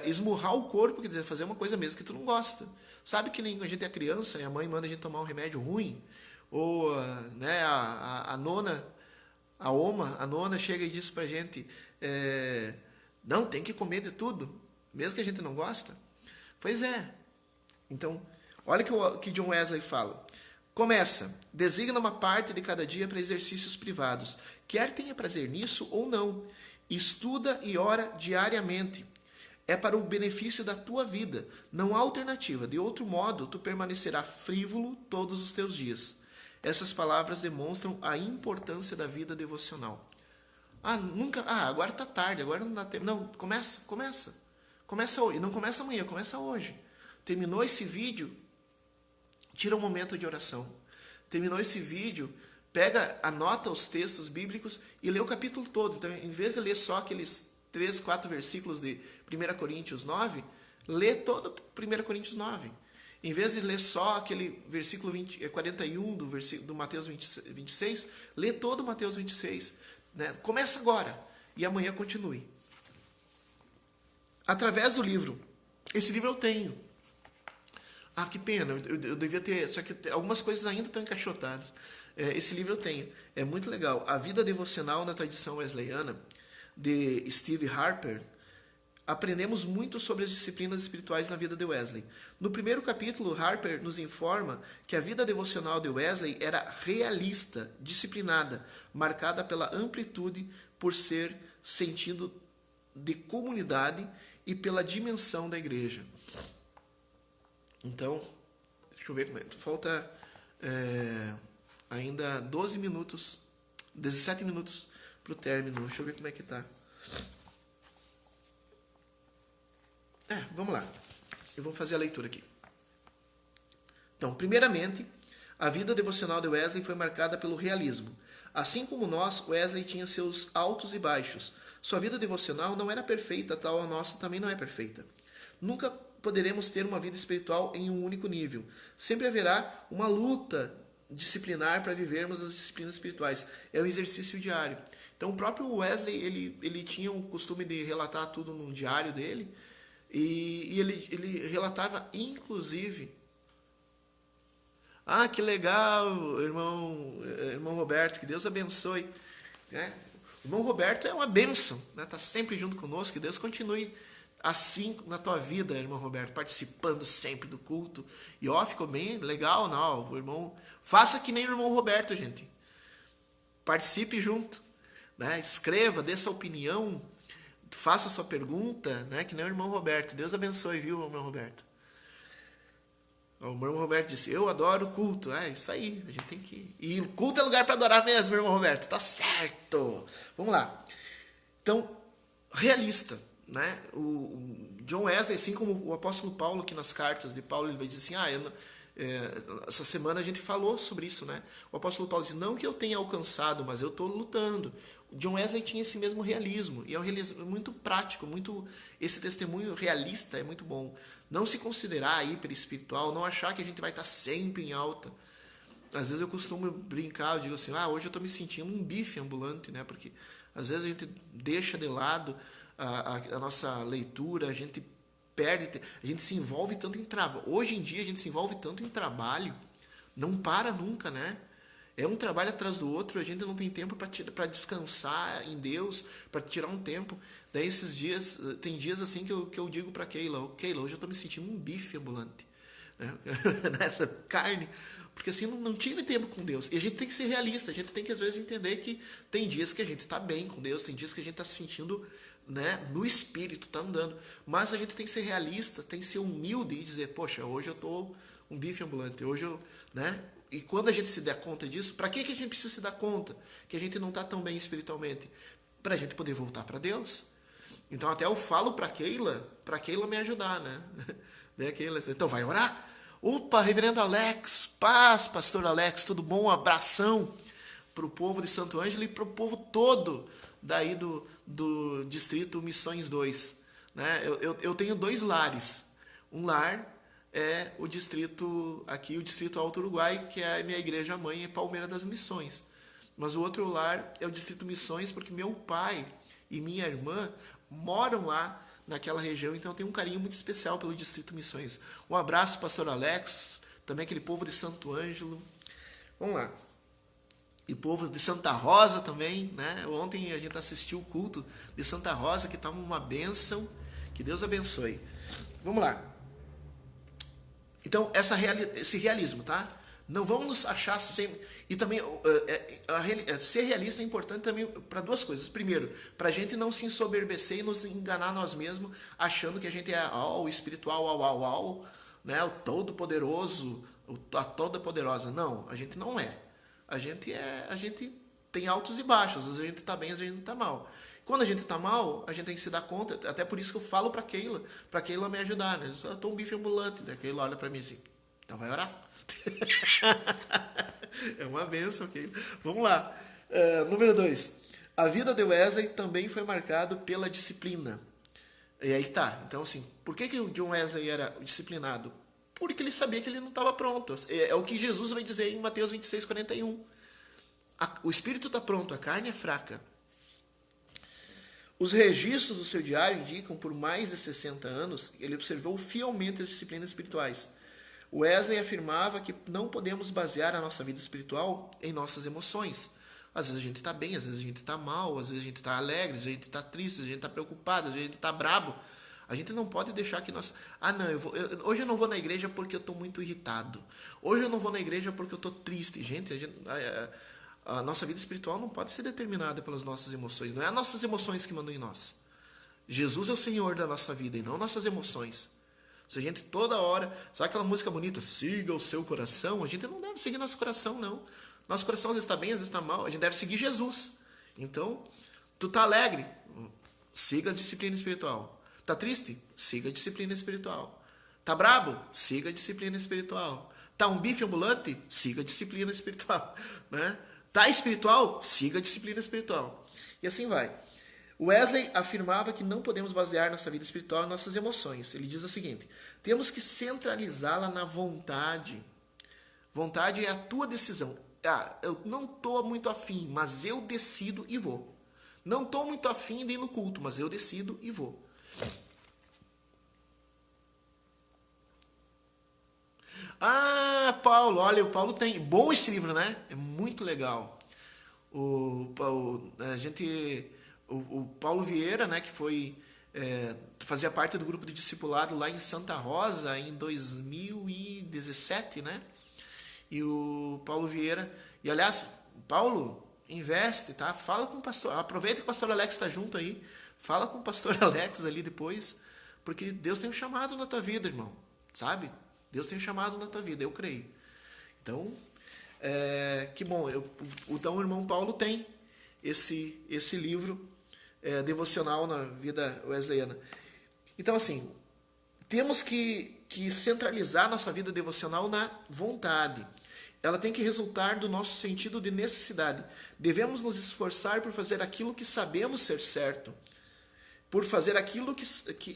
esmurrar o corpo, quer dizer, fazer uma coisa mesmo que tu não gosta. Sabe que nem quando a gente é criança e a mãe manda a gente tomar um remédio ruim, ou né, a nona, a nona chega e diz pra gente, não, tem que comer de tudo, mesmo que a gente não gosta. Pois é. Então, olha que John Wesley fala. Começa, designa uma parte de cada dia para exercícios privados, quer tenha prazer nisso ou não. Estuda e ora diariamente. É para o benefício da tua vida, não há alternativa. De outro modo, tu permanecerá frívolo todos os teus dias. Essas palavras demonstram a importância da vida devocional. Agora está tarde, agora não dá tempo. Não, começa. Começa hoje, não começa amanhã, começa hoje. Terminou esse vídeo, tira um momento de oração. Terminou esse vídeo, anota os textos bíblicos e lê o capítulo todo. Então, em vez de ler só aqueles 3, 4 versículos de 1 Coríntios 9, lê todo 1 Coríntios 9. Em vez de ler só aquele versículo 41 do Mateus 26, lê todo Mateus 26. Né? Começa agora e amanhã continue. Através do livro. Esse livro eu tenho. Ah, que pena, eu devia ter, só que algumas coisas ainda estão encaixotadas. Esse livro eu tenho. É muito legal. A Vida Devocional na Tradição Wesleyana, de Steve Harper. Aprendemos muito sobre as disciplinas espirituais na vida de Wesley. No primeiro capítulo, Harper nos informa que a vida devocional de Wesley era realista, disciplinada, marcada pela amplitude por ser sentido de comunidade e pela dimensão da igreja. Então, deixa eu ver como é. Falta ainda 12 minutos, 17 minutos para o término. Deixa eu ver como é que está. Vamos lá. Eu vou fazer a leitura aqui. Então, primeiramente, a vida devocional de Wesley foi marcada pelo realismo. Assim como nós, Wesley tinha seus altos e baixos. Sua vida devocional não era perfeita, tal a nossa também não é perfeita. Nunca poderemos ter uma vida espiritual em um único nível. Sempre haverá uma luta disciplinar para vivermos as disciplinas espirituais. É um exercício diário. Então, o próprio Wesley, ele tinha o costume de relatar tudo no diário dele, e ele relatava, inclusive... Ah, que legal, irmão Roberto, que Deus abençoe. Né? O irmão Roberto é uma bênção, né? Tá sempre junto conosco, que Deus continue assim na tua vida, irmão Roberto, participando sempre do culto. E ó, ficou bem legal, não, o irmão... Faça que nem o irmão Roberto, gente. Participe junto, né? Escreva, dê sua opinião, faça sua pergunta, né? Que nem o irmão Roberto. Deus abençoe, viu, irmão Roberto? O irmão Roberto disse, eu adoro o culto. Isso aí, a gente tem que ir. E o culto é lugar para adorar mesmo, irmão Roberto. Tá certo. Vamos lá. Então, realista, né? O John Wesley, assim como o apóstolo Paulo, aqui nas cartas de Paulo, ele vai dizer assim, essa semana a gente falou sobre isso, né? O apóstolo Paulo diz, não que eu tenha alcançado, mas eu estou lutando. O John Wesley tinha esse mesmo realismo, e é um realismo muito prático, esse testemunho realista é muito bom. Não se considerar hiper espiritual, não achar que a gente vai estar sempre em alta. Às vezes eu costumo brincar, eu digo assim, hoje eu estou me sentindo um bife ambulante, né? Porque às vezes a gente deixa de lado a nossa leitura, a gente perde, a gente se envolve tanto em trabalho. Hoje em dia a gente se envolve tanto em trabalho, não para nunca, né? É um trabalho atrás do outro, a gente não tem tempo para descansar em Deus, para tirar um tempo. Daí esses dias, tem dias assim que eu digo para Keila, hoje eu estou me sentindo um bife ambulante, né? Nessa carne, porque assim não tive tempo com Deus. E a gente tem que ser realista, a gente tem que às vezes entender que tem dias que a gente está bem com Deus, tem dias que a gente está se sentindo, né, no espírito, está andando. Mas a gente tem que ser realista, tem que ser humilde e dizer, poxa, hoje eu estou um bife ambulante, hoje eu, né? E quando a gente se der conta disso, para que a gente precisa se dar conta que a gente não está tão bem espiritualmente? Para a gente poder voltar para Deus. Então até eu falo para Keila me ajudar, né? Então vai orar? Opa, reverendo Alex, paz, pastor Alex, tudo bom? Um abração para o povo de Santo Ângelo e para o povo todo daí do Distrito Missões 2. né? Eu tenho 2 lares. Um lar é o distrito Alto Uruguai, que é a minha igreja mãe em Palmeira das Missões. Mas o outro lar é o distrito Missões, porque meu pai e minha irmã moram lá naquela região, então eu tenho um carinho muito especial pelo distrito Missões. Um abraço, pastor Alex, também aquele povo de Santo Ângelo. Vamos lá. E o povo de Santa Rosa também, né? Ontem a gente assistiu o culto de Santa Rosa, que está uma bênção. Que Deus abençoe. Vamos lá. Então, esse realismo, tá? Não vamos nos achar sempre... E também, ser realista é importante também para 2 coisas. Primeiro, para a gente não se ensoberbecer e nos enganar nós mesmos, achando que a gente é o espiritual, né? O todo-poderoso, a toda-poderosa. Não, a gente não é. A gente tem altos e baixos. Às vezes a gente está bem, às vezes a gente está mal. Quando a gente está mal, a gente tem que se dar conta. Até por isso que eu falo para Keila me ajudar. Né? Eu estou um bife ambulante. Né? A Keila olha para mim assim, então vai orar. É uma bênção, Keila. Vamos lá. Número 2. A vida de Wesley também foi marcada pela disciplina. E aí tá. Então, assim, por que o John Wesley era disciplinado? Porque ele sabia que ele não estava pronto. É o que Jesus vai dizer em Mateus 26:41. O espírito está pronto, a carne é fraca. Os registros do seu diário indicam por mais de 60 anos ele observou fielmente as disciplinas espirituais. Wesley afirmava que não podemos basear a nossa vida espiritual em nossas emoções. Às vezes a gente está bem, às vezes a gente está mal, às vezes a gente está alegre, às vezes a gente está triste, às vezes a gente está preocupado, às vezes a gente está brabo. A gente não pode deixar que nós... hoje eu não vou na igreja porque eu estou muito irritado. Hoje eu não vou na igreja porque eu estou triste. Gente, a nossa vida espiritual não pode ser determinada pelas nossas emoções. Não é as nossas emoções que mandam em nós. Jesus é o Senhor da nossa vida e não nossas emoções. Se a gente toda hora... Sabe aquela música bonita? Siga o seu coração. A gente não deve seguir nosso coração, não. Nosso coração às vezes está bem, às vezes está mal. A gente deve seguir Jesus. Então, tu tá alegre? Siga a disciplina espiritual. Tá triste? Siga a disciplina espiritual. Tá brabo? Siga a disciplina espiritual. Tá um bife ambulante? Siga a disciplina espiritual. Né? Tá espiritual? Siga a disciplina espiritual. E assim vai. Wesley afirmava que não podemos basear nossa vida espiritual em nossas emoções. Ele diz o seguinte: temos que centralizá-la na vontade. Vontade é a tua decisão. Eu não estou muito afim, mas eu decido e vou. Não estou muito afim de ir no culto, mas eu decido e vou. Paulo, olha, o Paulo tem... Bom esse livro, né? É muito legal. O Paulo Vieira, né, que fazia parte do grupo de discipulado lá em Santa Rosa em 2017, né? E o Paulo Vieira... E, aliás, Paulo, investe, tá? Fala com o pastor... Aproveita que o pastor Alex está junto aí. Fala com o pastor Alex ali depois, porque Deus tem um chamado na tua vida, irmão. Sabe? Deus tem um chamado na tua vida, eu creio. Então, que bom. Então, o irmão Paulo tem esse livro devocional na vida wesleyana. Então, assim, temos que centralizar nossa vida devocional na vontade. Ela tem que resultar do nosso sentido de necessidade. Devemos nos esforçar por fazer aquilo que sabemos ser certo, por fazer aquilo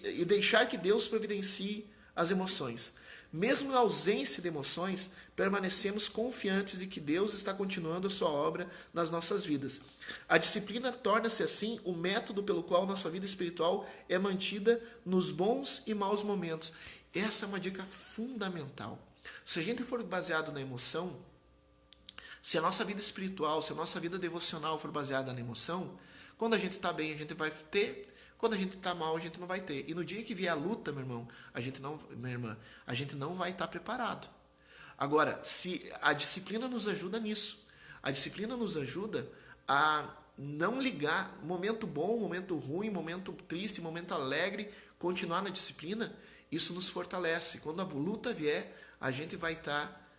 e deixar que Deus providencie as emoções. Mesmo na ausência de emoções, permanecemos confiantes de que Deus está continuando a sua obra nas nossas vidas. A disciplina torna-se, assim, o método pelo qual nossa vida espiritual é mantida nos bons e maus momentos. Essa é uma dica fundamental. Se a gente for baseado na emoção, se a nossa vida espiritual, se a nossa vida devocional for baseada na emoção, quando a gente está bem, a gente vai ter... Quando a gente está mal, a gente não vai ter. E no dia que vier a luta, minha irmã, a gente não vai estar preparado. Agora, se a disciplina nos ajuda nisso, a disciplina nos ajuda a não ligar momento bom, momento ruim, momento triste, momento alegre, continuar na disciplina, isso nos fortalece. Quando a luta vier, a gente vai estar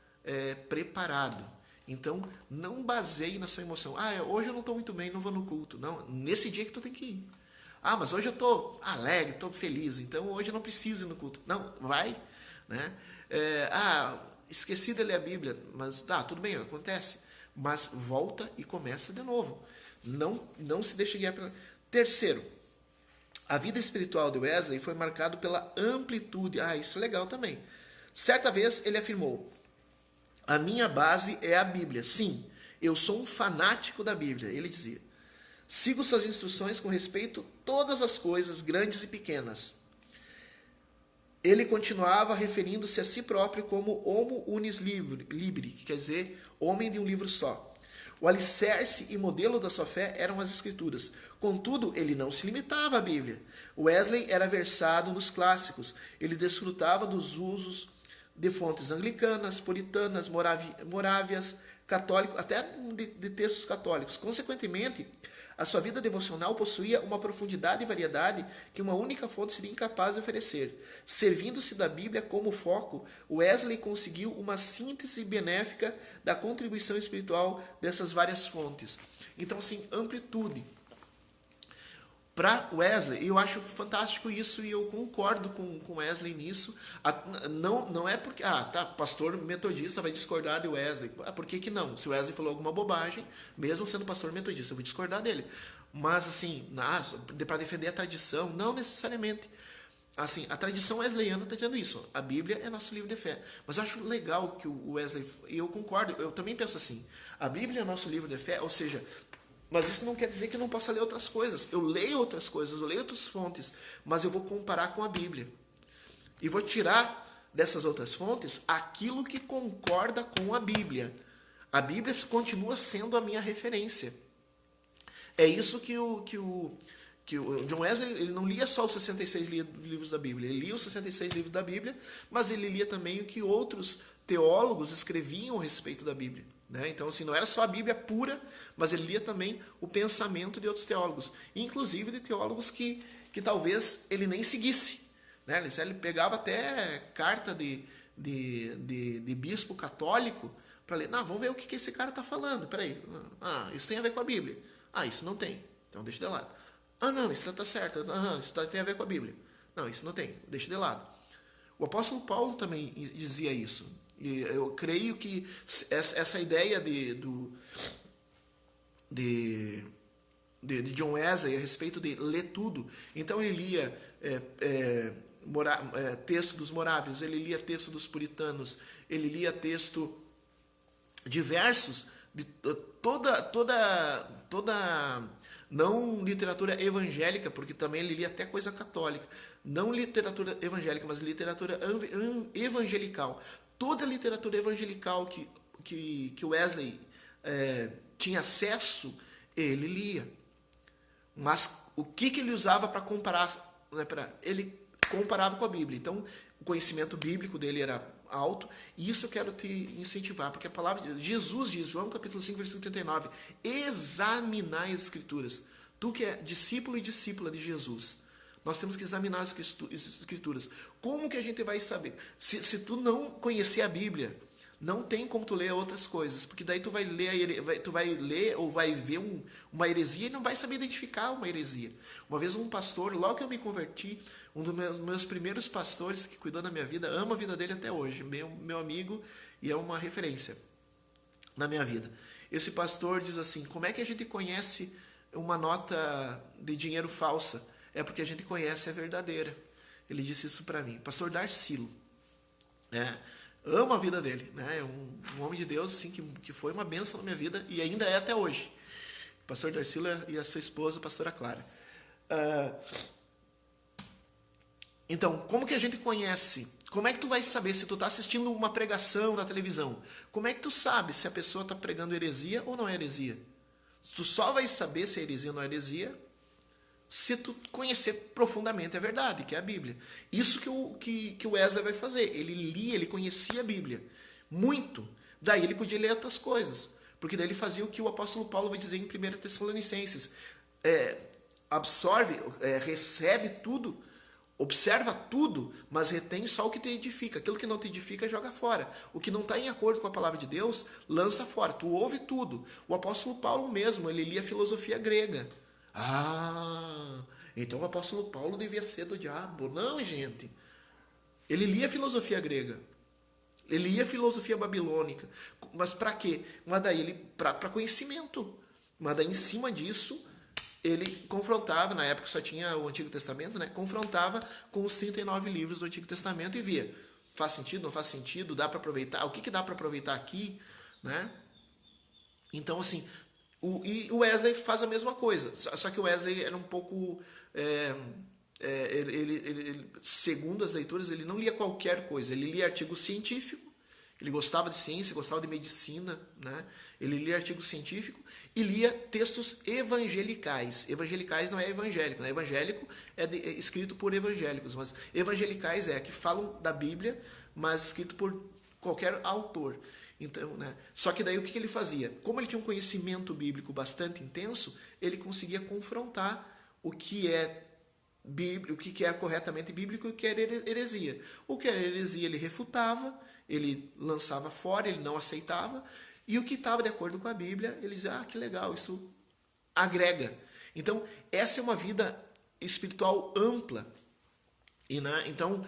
preparado. Então, não baseie na sua emoção. Hoje eu não estou muito bem, não vou no culto. Não, nesse dia que tu tem que ir. Mas hoje eu estou alegre, estou feliz, então hoje eu não preciso ir no culto. Não, vai. Né? Esqueci de ler a Bíblia, mas tudo bem, acontece. Mas volta e começa de novo. Não se deixe guiar pela... Terceiro, A vida espiritual de Wesley foi marcada pela amplitude. Isso é legal também. Certa vez ele afirmou: a minha base é a Bíblia. Sim, eu sou um fanático da Bíblia, ele dizia. Sigo suas instruções com respeito a todas as coisas, grandes e pequenas. Ele continuava referindo-se a si próprio como homo unis libri, que quer dizer homem de um livro só. O alicerce e modelo da sua fé eram as Escrituras. Contudo, ele não se limitava à Bíblia. Wesley era versado nos clássicos. Ele desfrutava dos usos de fontes anglicanas, puritanas, morávias, católicos, até de textos católicos. Consequentemente, a sua vida devocional possuía uma profundidade e variedade que uma única fonte seria incapaz de oferecer. Servindo-se da Bíblia como foco, Wesley conseguiu uma síntese benéfica da contribuição espiritual dessas várias fontes. Então, assim, amplitude. Para Wesley, eu acho fantástico isso e eu concordo com Wesley nisso. Não é porque, pastor metodista vai discordar de Wesley. Por que não? Se Wesley falou alguma bobagem, mesmo sendo pastor metodista, eu vou discordar dele. Mas, assim, para defender a tradição, não necessariamente. Assim, a tradição wesleyana está dizendo isso. A Bíblia é nosso livro de fé. Mas eu acho legal que o Wesley, e eu concordo, eu também penso assim. A Bíblia é nosso livro de fé, ou seja, mas isso não quer dizer que eu não possa ler outras coisas. Eu leio outras coisas, eu leio outras fontes, mas eu vou comparar com a Bíblia. E vou tirar dessas outras fontes aquilo que concorda com a Bíblia. A Bíblia continua sendo a minha referência. É isso que o John Wesley, ele não lia só os 66 livros da Bíblia. Ele lia os 66 livros da Bíblia, mas ele lia também o que outros teólogos escreviam a respeito da Bíblia. Então, assim, não era só a Bíblia pura, mas ele lia também o pensamento de outros teólogos, inclusive de teólogos que talvez ele nem seguisse. Ele pegava até carta de bispo católico para ler. Não, vamos ver o que esse cara está falando. Peraí, isso tem a ver com a Bíblia. Isso não tem, então deixa de lado. Não, isso está certo. Isso tem a ver com a Bíblia. Não, isso não tem, deixa de lado. O apóstolo Paulo também dizia isso. E eu creio que essa ideia de John Wesley a respeito de ler tudo. Então ele lia texto dos morávios, ele lia texto dos puritanos, ele lia texto diversos de toda não literatura evangélica, porque também ele lia até coisa católica. Não literatura evangélica, mas literatura evangelical. Toda a literatura evangelical que Wesley tinha acesso, ele lia. Mas o que ele usava para comparar? Ele comparava com a Bíblia. Então, o conhecimento bíblico dele era alto, e isso eu quero te incentivar, porque a palavra de Jesus diz, João capítulo 5, versículo 39, examinai as Escrituras. Tu que é discípulo e discípula de Jesus, nós temos que examinar as Escrituras. Como que a gente vai saber? Se tu não conhecer a Bíblia, não tem como tu ler outras coisas, porque daí tu vai ler ou vai ver uma heresia e não vai saber identificar uma heresia. Uma vez um pastor, logo que eu me converti, um dos meus primeiros pastores que cuidou da minha vida, amo a vida dele até hoje, meu amigo, e é uma referência na minha vida. Esse pastor diz assim: como é que a gente conhece uma nota de dinheiro falsa? É porque a gente conhece a verdadeira. Ele disse isso para mim. Pastor Darcilo. Amo a vida dele. É um homem de Deus assim, que foi uma bênção na minha vida e ainda é até hoje. Pastor Darcilo e a sua esposa, a pastora Clara. Então, como que a gente conhece? Como é que tu vai saber se tu está assistindo uma pregação na televisão? Como é que tu sabe se a pessoa está pregando heresia ou não é heresia? Tu só vai saber se é heresia ou não é heresia se tu conhecer profundamente a verdade, que é a Bíblia. Isso que o Wesley vai fazer. Ele lia, ele conhecia a Bíblia muito. Daí ele podia ler outras coisas. Porque daí ele fazia o que o apóstolo Paulo vai dizer em 1 Tessalonicenses. Absorve, recebe tudo, observa tudo, mas retém só o que te edifica. Aquilo que não te edifica, joga fora. O que não está em acordo com a palavra de Deus, lança fora. Tu ouve tudo. O apóstolo Paulo mesmo, ele lia filosofia grega. Então o apóstolo Paulo devia ser do diabo. Não, gente. Ele lia filosofia grega. Ele lia filosofia babilônica. Mas para quê? Mas daí para conhecimento. Mas daí em cima disso, ele confrontava, na época só tinha o Antigo Testamento, né? Confrontava com os 39 livros do Antigo Testamento e via, faz sentido, não faz sentido, dá para aproveitar, o que dá para aproveitar aqui, né? Então, assim, o Wesley faz a mesma coisa, só que o Wesley era um pouco... segundo as leituras, ele não lia qualquer coisa, ele lia artigo científico, ele gostava de ciência, gostava de medicina, né? Ele lia artigo científico e lia textos evangelicais. Evangelicais não é evangélico, né? Evangélico é escrito por evangélicos, mas evangelicais é que falam da Bíblia, mas escrito por qualquer autor. Então, né? Só que daí o que ele fazia? Como ele tinha um conhecimento bíblico bastante intenso, ele conseguia confrontar o que é bíblico, o que é corretamente bíblico e o que era heresia. O que era heresia ele refutava, ele lançava fora, ele não aceitava, e o que estava de acordo com a Bíblia, ele dizia, que legal, isso agrega. Então, essa é uma vida espiritual ampla. E, né, então,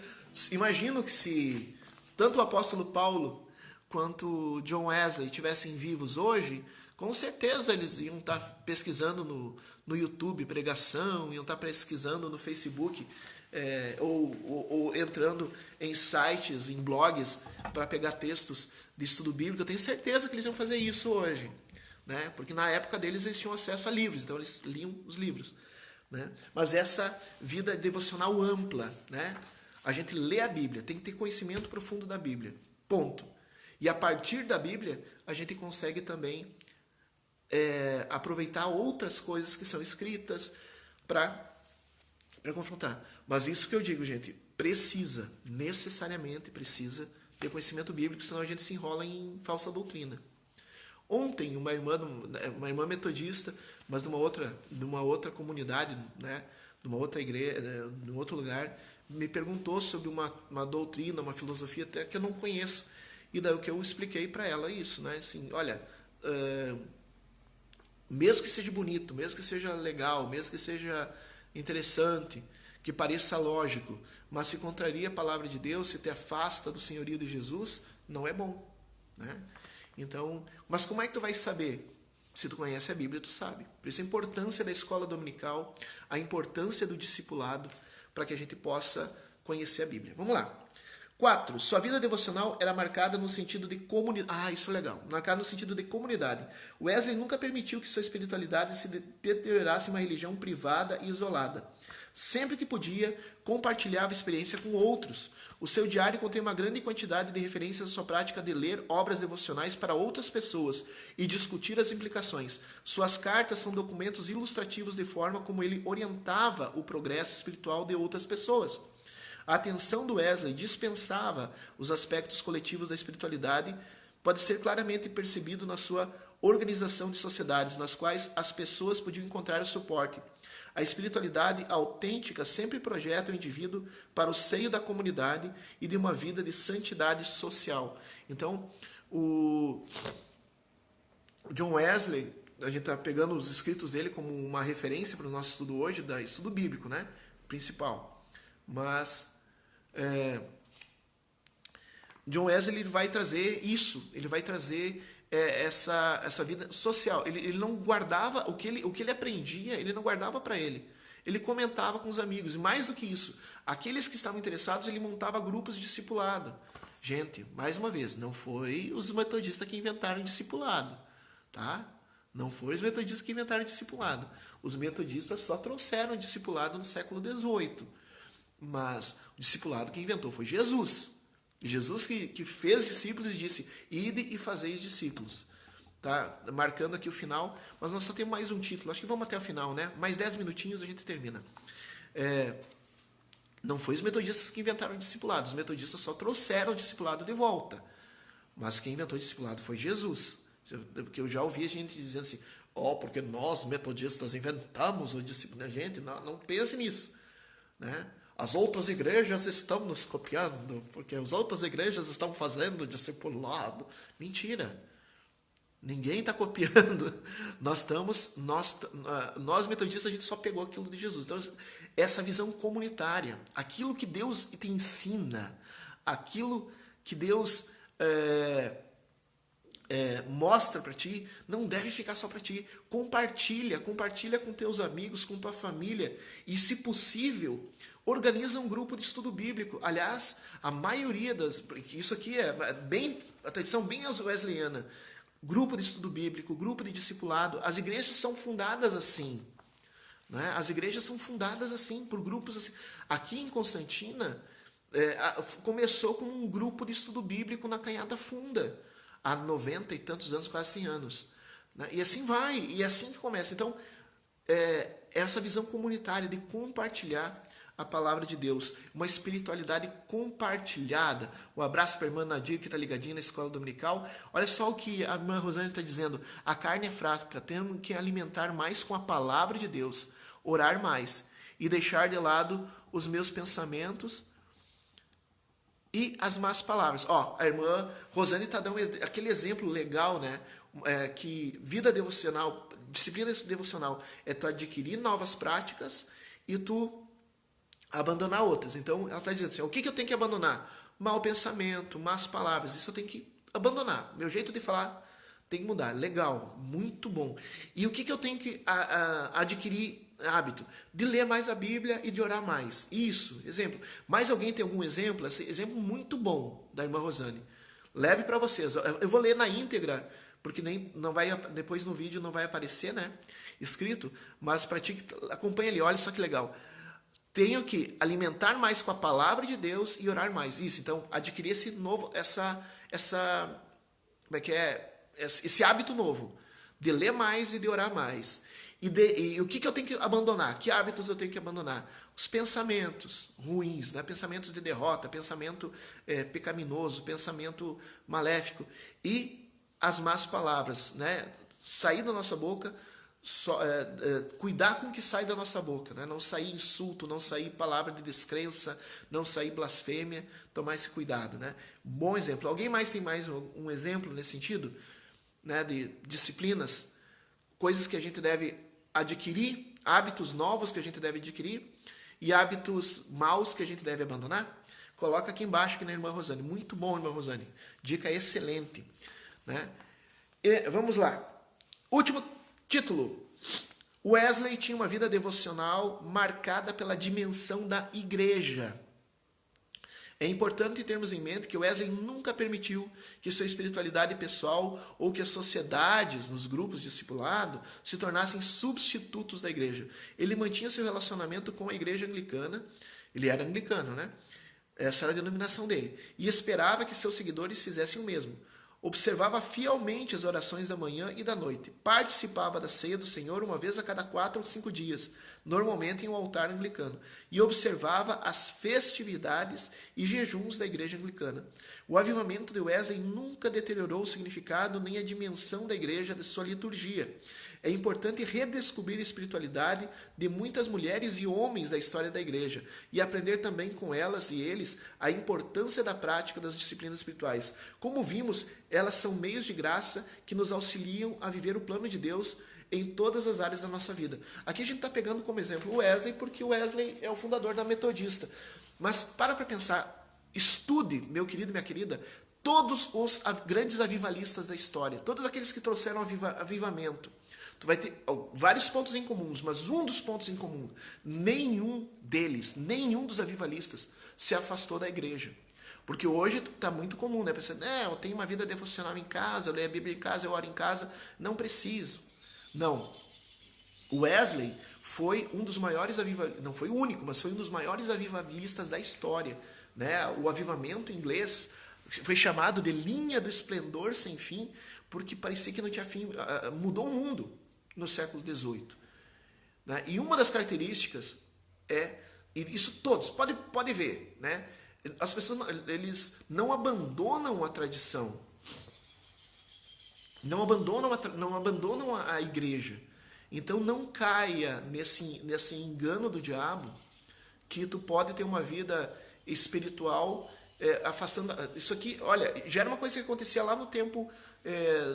imagino que se tanto o apóstolo Paulo quanto John Wesley estivessem vivos hoje, com certeza eles iam estar pesquisando no YouTube pregação, iam estar pesquisando no Facebook, ou entrando em sites, em blogs, para pegar textos de estudo bíblico. Eu tenho certeza que eles iam fazer isso hoje, né? Porque na época deles eles tinham acesso a livros, então eles liam os livros, né? Mas essa vida devocional ampla, né? A gente lê a Bíblia, tem que ter conhecimento profundo da Bíblia, ponto. E a partir da Bíblia, a gente consegue também aproveitar outras coisas que são escritas para confrontar. Mas isso que eu digo, gente, necessariamente precisa ter conhecimento bíblico, senão a gente se enrola em falsa doutrina. Ontem, uma irmã metodista, mas de uma outra comunidade, né, de uma outra igreja, de um outro lugar, me perguntou sobre uma doutrina, uma filosofia até que eu não conheço. E daí o que eu expliquei para ela isso, né? Assim, olha, mesmo que seja bonito, mesmo que seja legal, mesmo que seja interessante, que pareça lógico, mas se contraria a palavra de Deus, se te afasta do senhorio de Jesus, não é bom, né? Então, mas como é que tu vai saber? Se tu conhece a Bíblia, tu sabe. Por isso a importância da escola dominical, a importância do discipulado, para que a gente possa conhecer a Bíblia. Vamos lá. 4. Sua vida devocional era marcada no sentido de comunidade. Isso é legal. Marcada no sentido de comunidade. Wesley nunca permitiu que sua espiritualidade se deteriorasse em uma religião privada e isolada. Sempre que podia, compartilhava experiência com outros. O seu diário contém uma grande quantidade de referências à sua prática de ler obras devocionais para outras pessoas e discutir as implicações. Suas cartas são documentos ilustrativos de forma como ele orientava o progresso espiritual de outras pessoas. A atenção do Wesley dispensava os aspectos coletivos da espiritualidade, pode ser claramente percebido na sua organização de sociedades, nas quais as pessoas podiam encontrar o suporte. A espiritualidade autêntica sempre projeta o indivíduo para o seio da comunidade e de uma vida de santidade social. Então, o John Wesley, a gente está pegando os escritos dele como uma referência para o nosso estudo hoje, da estudo bíblico, né? Principal. Mas John Wesley ele vai trazer isso, ele vai trazer essa vida social. Ele não guardava o que ele aprendia, ele não guardava para ele. Ele comentava com os amigos. E mais do que isso, aqueles que estavam interessados, ele montava grupos de discipulado. Gente, mais uma vez, não foi os metodistas que inventaram discipulado, tá? Não foi os metodistas que inventaram discipulado. Os metodistas só trouxeram discipulado no século XVIII. Mas o discipulado que inventou foi Jesus. Jesus que fez discípulos e disse, ide e fazeis discípulos. Tá marcando aqui o final, mas nós só temos mais um título. Acho que vamos até o final, né? Mais 10 minutinhos a gente termina. Não foi os metodistas que inventaram o discipulado. Os metodistas só trouxeram o discipulado de volta. Mas quem inventou o discipulado foi Jesus. Porque eu já ouvi a gente dizendo assim, porque nós metodistas inventamos o discipulado. Gente, não pense nisso, né? As outras igrejas estão nos copiando, porque as outras igrejas estão fazendo discipulado. Mentira. Ninguém está copiando. Nós metodistas, a gente só pegou aquilo de Jesus. Então, essa visão comunitária, aquilo que Deus te ensina, aquilo que Deus mostra para ti, não deve ficar só para ti. Compartilha com teus amigos, com tua família e, se possível, organiza um grupo de estudo bíblico. Aliás, a maioria isso aqui é bem a tradição bem wesleyana. Grupo de estudo bíblico, grupo de discipulado. As igrejas são fundadas assim. Né? As igrejas são fundadas assim, por grupos assim. Aqui em Constantina, começou com um grupo de estudo bíblico na Canhada Funda, há 90 e tantos anos, quase 100 anos. Né? E assim vai, e é assim que começa. Então, essa visão comunitária de compartilhar a palavra de Deus, uma espiritualidade compartilhada. Um abraço para a irmã Nadir, que está ligadinha na escola dominical. Olha só o que a irmã Rosane está dizendo. A carne é fraca, temos que alimentar mais com a palavra de Deus, orar mais e deixar de lado os meus pensamentos e as más palavras. A irmã Rosane está dando aquele exemplo legal, né? Que vida devocional, disciplina devocional é tu adquirir novas práticas e tu abandonar outras. Então, ela está dizendo assim, o que eu tenho que abandonar? Mau pensamento, más palavras, isso eu tenho que abandonar. Meu jeito de falar tem que mudar. Legal, muito bom. E o que eu tenho que adquirir hábito? De ler mais a Bíblia e de orar mais. Isso, exemplo. Mais alguém tem algum exemplo? Esse exemplo muito bom da irmã Rosane. Leve para vocês. Eu vou ler na íntegra, porque não vai, depois no vídeo não vai aparecer, né? Escrito, mas para ti que acompanha ali, olha só que legal. Tenho que alimentar mais com a palavra de Deus e orar mais. Isso, então, adquirir esse novo, como é que é? Esse hábito novo, de ler mais e de orar mais. E o que eu tenho que abandonar? Que hábitos eu tenho que abandonar? Os pensamentos ruins, né? Pensamentos de derrota, pensamento pecaminoso, pensamento maléfico. E as más palavras, né? Sair da nossa boca, cuidar com o que sai da nossa boca, né? Não sair insulto, não sair palavra de descrença, não sair blasfêmia, tomar esse cuidado, né? Bom exemplo. Alguém mais tem mais um exemplo nesse sentido, né? De disciplinas, coisas que a gente deve adquirir, hábitos novos que a gente deve adquirir e hábitos maus que a gente deve abandonar? Coloca aqui embaixo que na irmã Rosane. Muito bom, irmã Rosane. Dica excelente, né? E, vamos lá. Último título. Wesley tinha uma vida devocional marcada pela dimensão da igreja. É importante termos em mente que Wesley nunca permitiu que sua espiritualidade pessoal ou que as sociedades nos grupos de discipulado se tornassem substitutos da igreja. Ele mantinha seu relacionamento com a igreja anglicana, ele era anglicano, né? Essa era a denominação dele. E esperava que seus seguidores fizessem o mesmo. Observava fielmente as orações da manhã e da noite. Participava da ceia do Senhor uma vez a cada 4 ou 5 dias, normalmente em um altar anglicano. E observava as festividades e jejuns da igreja anglicana. O avivamento de Wesley nunca deteriorou o significado nem a dimensão da igreja de sua liturgia. É importante redescobrir a espiritualidade de muitas mulheres e homens da história da igreja e aprender também com elas e eles a importância da prática das disciplinas espirituais. Como vimos, elas são meios de graça que nos auxiliam a viver o plano de Deus em todas as áreas da nossa vida. Aqui a gente está pegando como exemplo o Wesley, porque o Wesley é o fundador da Metodista. Mas para pensar, estude, meu querido e minha querida, todos os grandes avivalistas da história, todos aqueles que trouxeram avivamento. Tu vai ter vários pontos em comuns, mas um dos pontos em comum, nenhum dos avivalistas se afastou da igreja. Porque hoje está muito comum, né? Pensando, eu tenho uma vida devocional em casa, eu leio a Bíblia em casa, eu oro em casa. Não preciso. Não. O Wesley foi um dos maiores avivalistas, não foi o único, mas foi um dos maiores avivalistas da história. Né? O avivamento inglês foi chamado de linha do esplendor sem fim, porque parecia que não tinha fim, mudou o mundo no século XVIII. Né? E uma das características e isso todos, pode ver, né? As pessoas eles não abandonam a tradição, não abandonam a igreja. Então não caia nesse engano do diabo que tu pode ter uma vida espiritual afastando. Isso aqui, olha, já era uma coisa que acontecia lá no tempo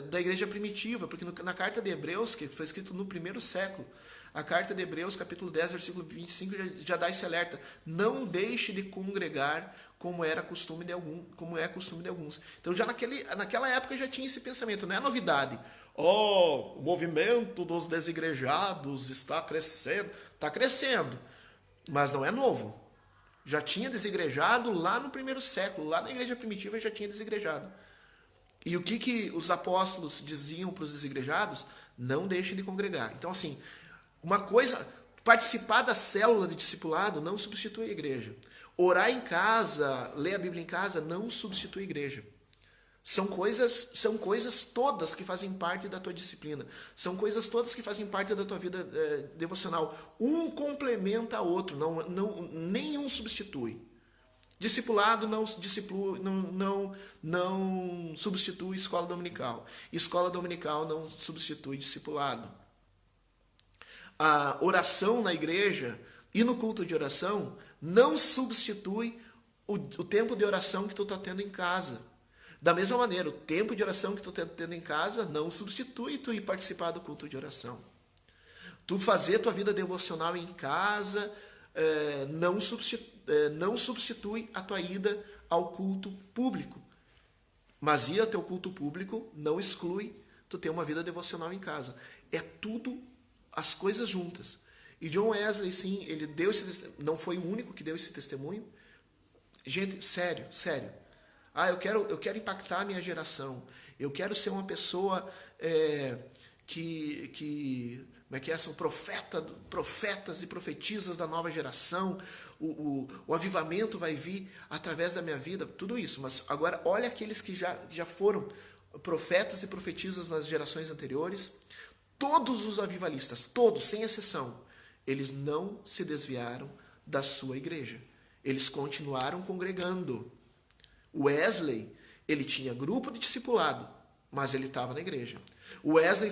da igreja primitiva, porque na carta de Hebreus, que foi escrito no primeiro século, a carta de Hebreus, capítulo 10, versículo 25, já dá esse alerta. Não deixe de congregar como é costume de alguns. Então já naquela época já tinha esse pensamento, não é novidade. Oh, o movimento dos desigrejados está crescendo, mas não é novo. Já tinha desigrejado lá no primeiro século, lá na igreja primitiva já tinha desigrejado. E o que os apóstolos diziam para os desigrejados? Não deixem de congregar. Então, assim, uma coisa, participar da célula de discipulado não substitui a igreja. Orar em casa, ler a Bíblia em casa, não substitui a igreja. São coisas todas que fazem parte da tua disciplina. São coisas todas que fazem parte da tua vida devocional. Um complementa ao outro, nenhum substitui. Discipulado não substitui escola dominical. Escola dominical não substitui discipulado. A oração na igreja e no culto de oração não substitui o tempo de oração que tu está tendo em casa. Da mesma maneira, o tempo de oração que tu está tendo em casa não substitui tu ir participar do culto de oração. Tu fazer tua vida devocional em casa não substitui a tua ida ao culto público. Mas ir ao teu culto público não exclui tu ter uma vida devocional em casa. É tudo as coisas juntas. E John Wesley, sim, ele deu esse testemunho, não foi o único que deu esse testemunho. Gente, sério. Eu quero impactar a minha geração. Eu quero ser uma pessoa como é que é? São profetas e profetisas da nova geração. O avivamento vai vir através da minha vida. Tudo isso. Mas agora, olha aqueles que já foram profetas e profetisas nas gerações anteriores. Todos os avivalistas, todos, sem exceção, eles não se desviaram da sua igreja. Eles continuaram congregando. Wesley, ele tinha grupo de discipulado, mas ele estava na igreja. O Wesley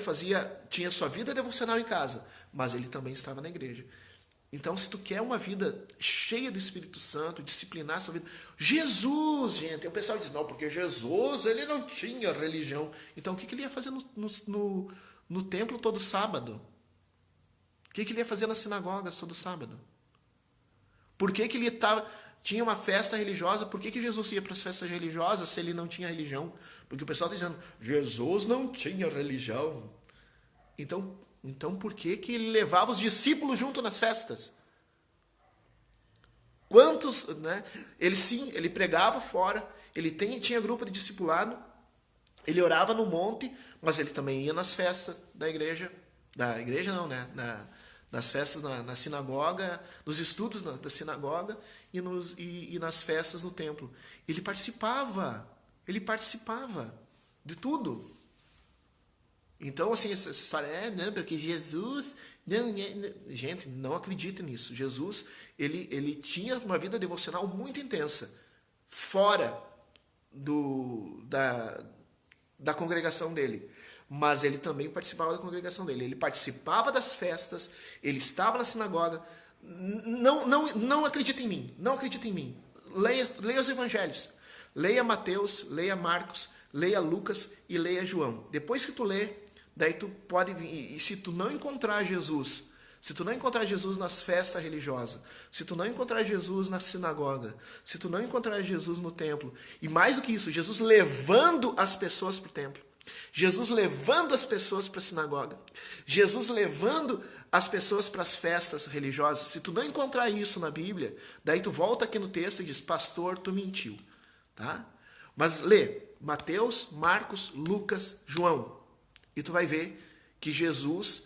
tinha sua vida devocional em casa, mas ele também estava na igreja. Então, se tu quer uma vida cheia do Espírito Santo, disciplinar a sua vida... Jesus, gente, o pessoal diz, não, porque Jesus, ele não tinha religião. Então, o que ele ia fazer no templo todo sábado? O que ele ia fazer na sinagoga todo sábado? Por que ele tinha uma festa religiosa? Por que Jesus ia para as festas religiosas se ele não tinha religião? Porque o pessoal está dizendo, Jesus não tinha religião. Então por que ele levava os discípulos junto nas festas? Quantos, né? Ele pregava fora, ele tinha grupo de discipulado, ele orava no monte, mas ele também ia nas festas da igreja não, né? Nas festas na sinagoga, nos estudos da sinagoga e nas festas no templo. Ele participava de tudo. Então, assim, essa história, não, porque Jesus... Gente, não acredite nisso. Jesus, ele tinha uma vida devocional muito intensa, fora da congregação dele. Mas ele também participava da congregação dele. Ele participava das festas, ele estava na sinagoga. Não acredita em mim. Não acredita em mim. Leia os evangelhos. Leia Mateus, leia Marcos, leia Lucas e leia João. Depois que tu lê, daí tu pode vir. E se tu não encontrar Jesus, se tu não encontrar Jesus nas festas religiosas, se tu não encontrar Jesus na sinagoga, se tu não encontrar Jesus no templo, e mais do que isso, Jesus levando as pessoas para o templo, Jesus levando as pessoas para a sinagoga, Jesus levando as pessoas para as festas religiosas. Se tu não encontrar isso na Bíblia, daí tu volta aqui no texto e diz, pastor, tu mentiu. Tá? Mas lê Mateus, Marcos, Lucas, João. E tu vai ver que Jesus,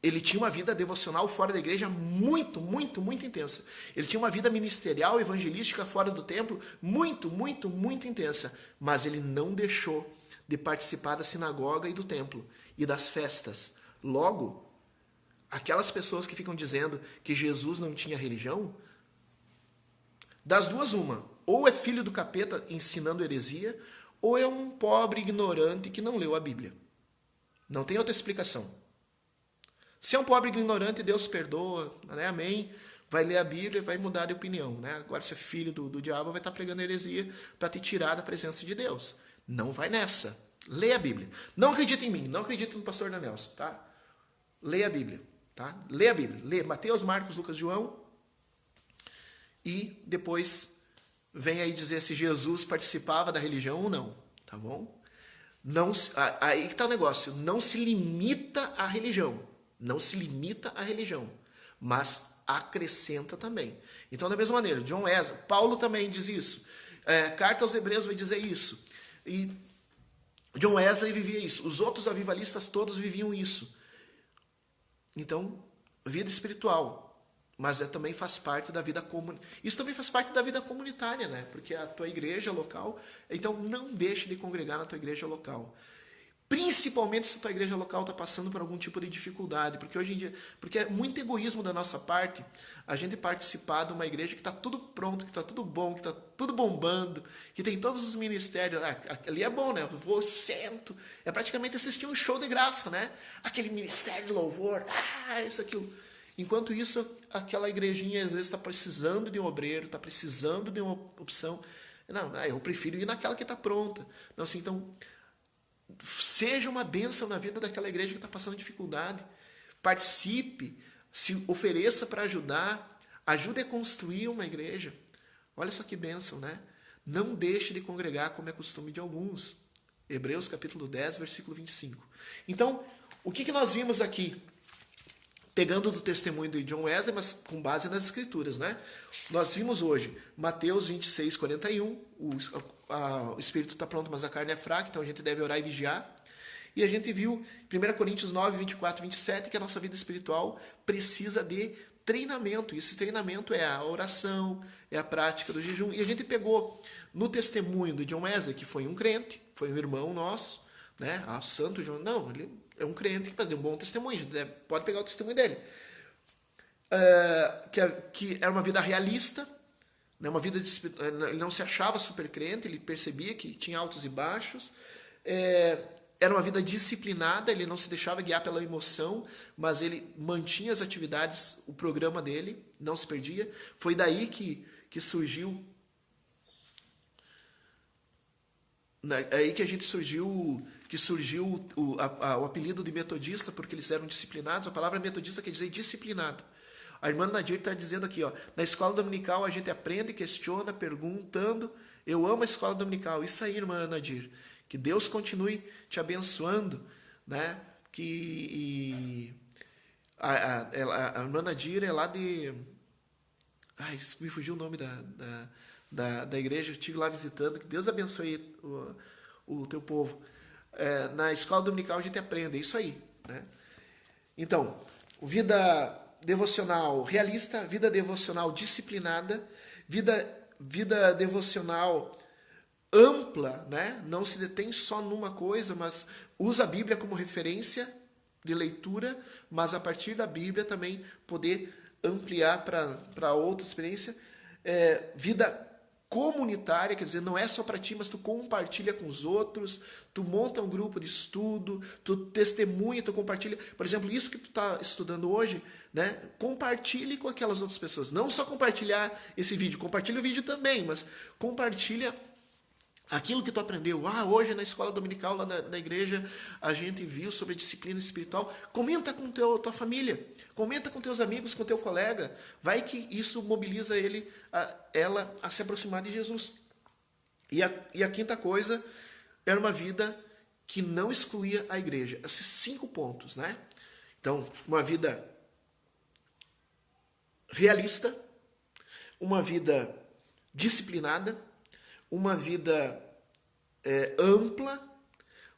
ele tinha uma vida devocional fora da igreja muito intensa. Ele tinha uma vida ministerial, evangelística fora do templo muito intensa. Mas ele não deixou de participar da sinagoga e do templo e das festas. Logo, aquelas pessoas que ficam dizendo que Jesus não tinha religião, das duas uma, ou é filho do capeta ensinando heresia, ou é um pobre ignorante que não leu a Bíblia. Não tem outra explicação. Se é um pobre ignorante, Deus perdoa, né? Amém. vai ler a Bíblia e vai mudar de opinião, né? Agora, se é filho do diabo, vai estar pregando heresia para te tirar da presença de Deus. Não vai nessa. Leia a Bíblia. Não acredita em mim, não acredita no pastor Danielson, tá? Leia a Bíblia, tá? Leia a Bíblia. Leia Mateus, Marcos, Lucas, João. E depois vem aí dizer se Jesus participava da religião ou não, tá bom? Não, aí que tá o negócio. Não se limita à religião. Não se limita à religião. Mas acrescenta também. Então, da mesma maneira, John Wesley, Paulo também diz isso. Carta aos Hebreus vai dizer isso. E John Wesley vivia isso. Os outros avivalistas todos viviam isso. Então, vida espiritual. Mas também faz parte da vida comunitária. Isso também faz parte da vida comunitária, né? Porque a tua igreja local... Então, não deixe de congregar na tua igreja local. Principalmente se a tua igreja local está passando por algum tipo de dificuldade. Porque hoje em dia... Porque é muito egoísmo da nossa parte a gente participar de uma igreja que está tudo pronto, que está tudo bom, que está tudo bombando, que tem todos os ministérios. Ali é bom, né? Eu vou, sento. É praticamente assistir um show de graça, né? Aquele ministério de louvor. Isso, aquilo. Enquanto isso, aquela igrejinha às vezes está precisando de um obreiro, está precisando de uma opção. Não, eu prefiro ir naquela que está pronta. Não, assim, então, seja uma bênção na vida daquela igreja que está passando dificuldade. Participe, se ofereça para ajudar, ajude a construir uma igreja. Olha só que bênção, né? Não deixe de congregar como é costume de alguns. Hebreus capítulo 10, versículo 25. Então, o que nós vimos aqui? Pegando do testemunho de John Wesley, mas com base nas escrituras, né? Nós vimos hoje Mateus 26, 41, o espírito está pronto, mas a carne é fraca, então a gente deve orar e vigiar. E a gente viu 1 Coríntios 9, 24 e 27, que a nossa vida espiritual precisa de treinamento. E esse treinamento é a oração, é a prática do jejum. E a gente pegou no testemunho de John Wesley, que foi um crente, foi um irmão nosso, né? Santo João, não, ele é um crente que deu um bom testemunho, a gente pode pegar o testemunho dele. Que era uma vida realista, né? Uma vida ele não se achava super crente, ele percebia que tinha altos e baixos. Era uma vida disciplinada, ele não se deixava guiar pela emoção, mas ele mantinha as atividades, o programa dele, não se perdia. Foi daí que surgiu... Aí que a gente surgiu o apelido de metodista, porque eles eram disciplinados. A palavra metodista quer dizer disciplinado. A irmã Nadir está dizendo aqui, ó, na escola dominical a gente aprende, questiona, perguntando. Eu amo a escola dominical. Isso aí, irmã Nadir. Que Deus continue te abençoando, né? A irmã Nadir é lá de... me fugiu o nome da igreja. Eu estive lá visitando. Que Deus abençoe o teu povo. Na escola dominical a gente aprende, é isso aí, né? Então, vida devocional realista, vida devocional disciplinada, vida devocional ampla, né? Não se detém só numa coisa, mas usa a Bíblia como referência de leitura, mas a partir da Bíblia também poder ampliar para outra experiência. Vida comunitária, quer dizer, não é só para ti, mas tu compartilha com os outros, tu monta um grupo de estudo, tu testemunha, tu compartilha. Por exemplo, isso que tu está estudando hoje, né? Compartilhe com aquelas outras pessoas. Não só compartilhar esse vídeo, compartilha o vídeo também, mas compartilha aquilo que tu aprendeu. Hoje na escola dominical lá na igreja a gente viu sobre disciplina espiritual. Comenta com tua família, comenta com teus amigos, com teu colega. Vai que isso mobiliza ela a se aproximar de Jesus. E a quinta coisa era uma vida que não excluía a igreja. Esses 5 pontos, né? Então, uma vida realista, uma vida disciplinada, uma vida ampla,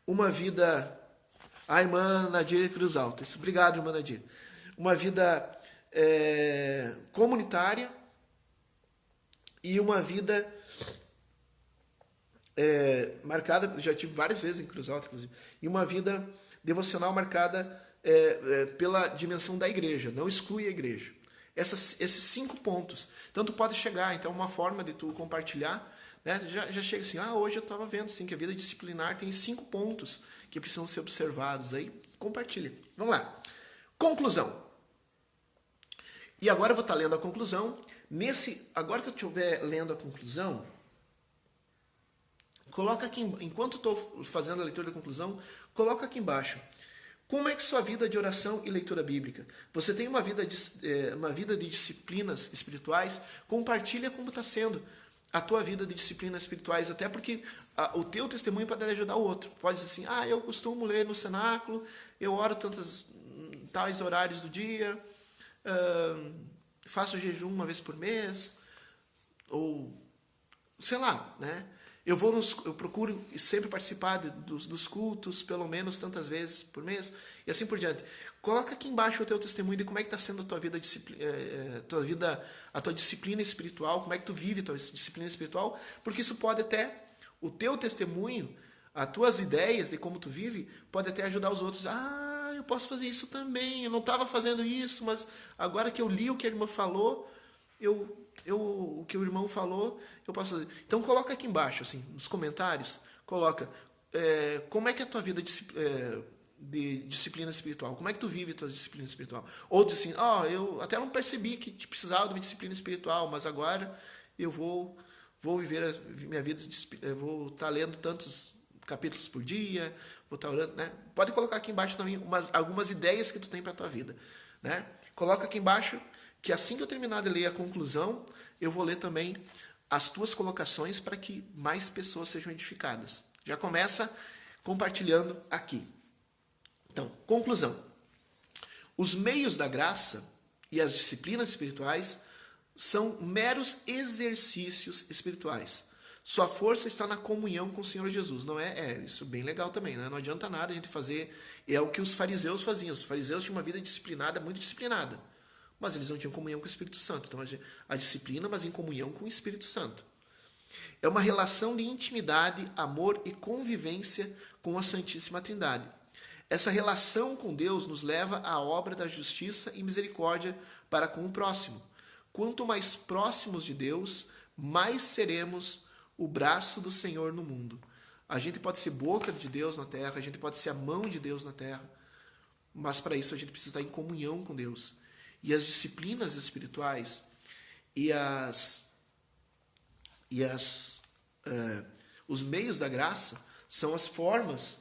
uma vida... A irmã Nadir Cruz Alta. Obrigado, irmã Nadir. Uma vida comunitária e uma vida marcada, já tive várias vezes em Cruz Alta, inclusive, e uma vida devocional marcada pela dimensão da igreja, não exclui a igreja. Esses 5 pontos. Então, tu pode chegar, então, uma forma de tu compartilhar, né? Já chega assim, hoje eu estava vendo sim, que a vida disciplinar tem 5 pontos que precisam ser observados. Aí, compartilha. Vamos lá. Conclusão. E agora eu vou estar lendo a conclusão. Agora que eu estiver lendo a conclusão, coloca aqui, enquanto estou fazendo a leitura da conclusão, coloca aqui embaixo. Como é que sua vida de oração e leitura bíblica? Você tem uma vida de disciplinas espirituais? Compartilha como está sendo a tua vida de disciplinas espirituais, até porque o teu testemunho pode ajudar o outro. Pode dizer assim, eu costumo ler no cenáculo, eu oro tais horários do dia, faço jejum uma vez por mês, ou sei lá, né? Eu procuro sempre participar dos cultos, pelo menos tantas vezes por mês, e assim por diante. Coloca aqui embaixo o teu testemunho de como é que está sendo a tua vida, a tua disciplina espiritual, como é que tu vive a tua disciplina espiritual, porque isso pode até, o teu testemunho, as tuas ideias de como tu vive, pode até ajudar os outros. Eu posso fazer isso também, eu não estava fazendo isso, mas agora que eu li o que a irmã falou, o que o irmão falou, eu posso fazer. Então coloca aqui embaixo, assim, nos comentários, coloca como é que é a tua vida de disciplina espiritual, como é que tu vive a tua disciplina espiritual. Ou diz assim, eu até não percebi que precisava de uma disciplina espiritual, mas agora eu vou viver a minha vida, vou estar lendo tantos capítulos por dia, vou estar orando, né? Pode colocar aqui embaixo também algumas ideias que tu tem para a tua vida, né? Coloca aqui embaixo que assim que eu terminar de ler a conclusão, eu vou ler também as tuas colocações para que mais pessoas sejam edificadas. Já começa compartilhando aqui. Então, conclusão. Os meios da graça e as disciplinas espirituais são meros exercícios espirituais. Sua força está na comunhão com o Senhor Jesus. Não isso é bem legal também, né? Não adianta nada a gente fazer, é o que os fariseus faziam. Os fariseus tinham uma vida disciplinada, muito disciplinada, mas eles não tinham comunhão com o Espírito Santo. Então, a disciplina, mas em comunhão com o Espírito Santo. É uma relação de intimidade, amor e convivência com a Santíssima Trindade. Essa relação com Deus nos leva à obra da justiça e misericórdia para com o próximo. Quanto mais próximos de Deus, mais seremos o braço do Senhor no mundo. A gente pode ser boca de Deus na terra, a gente pode ser a mão de Deus na terra, mas para isso a gente precisa estar em comunhão com Deus. E as disciplinas espirituais os meios da graça são as formas,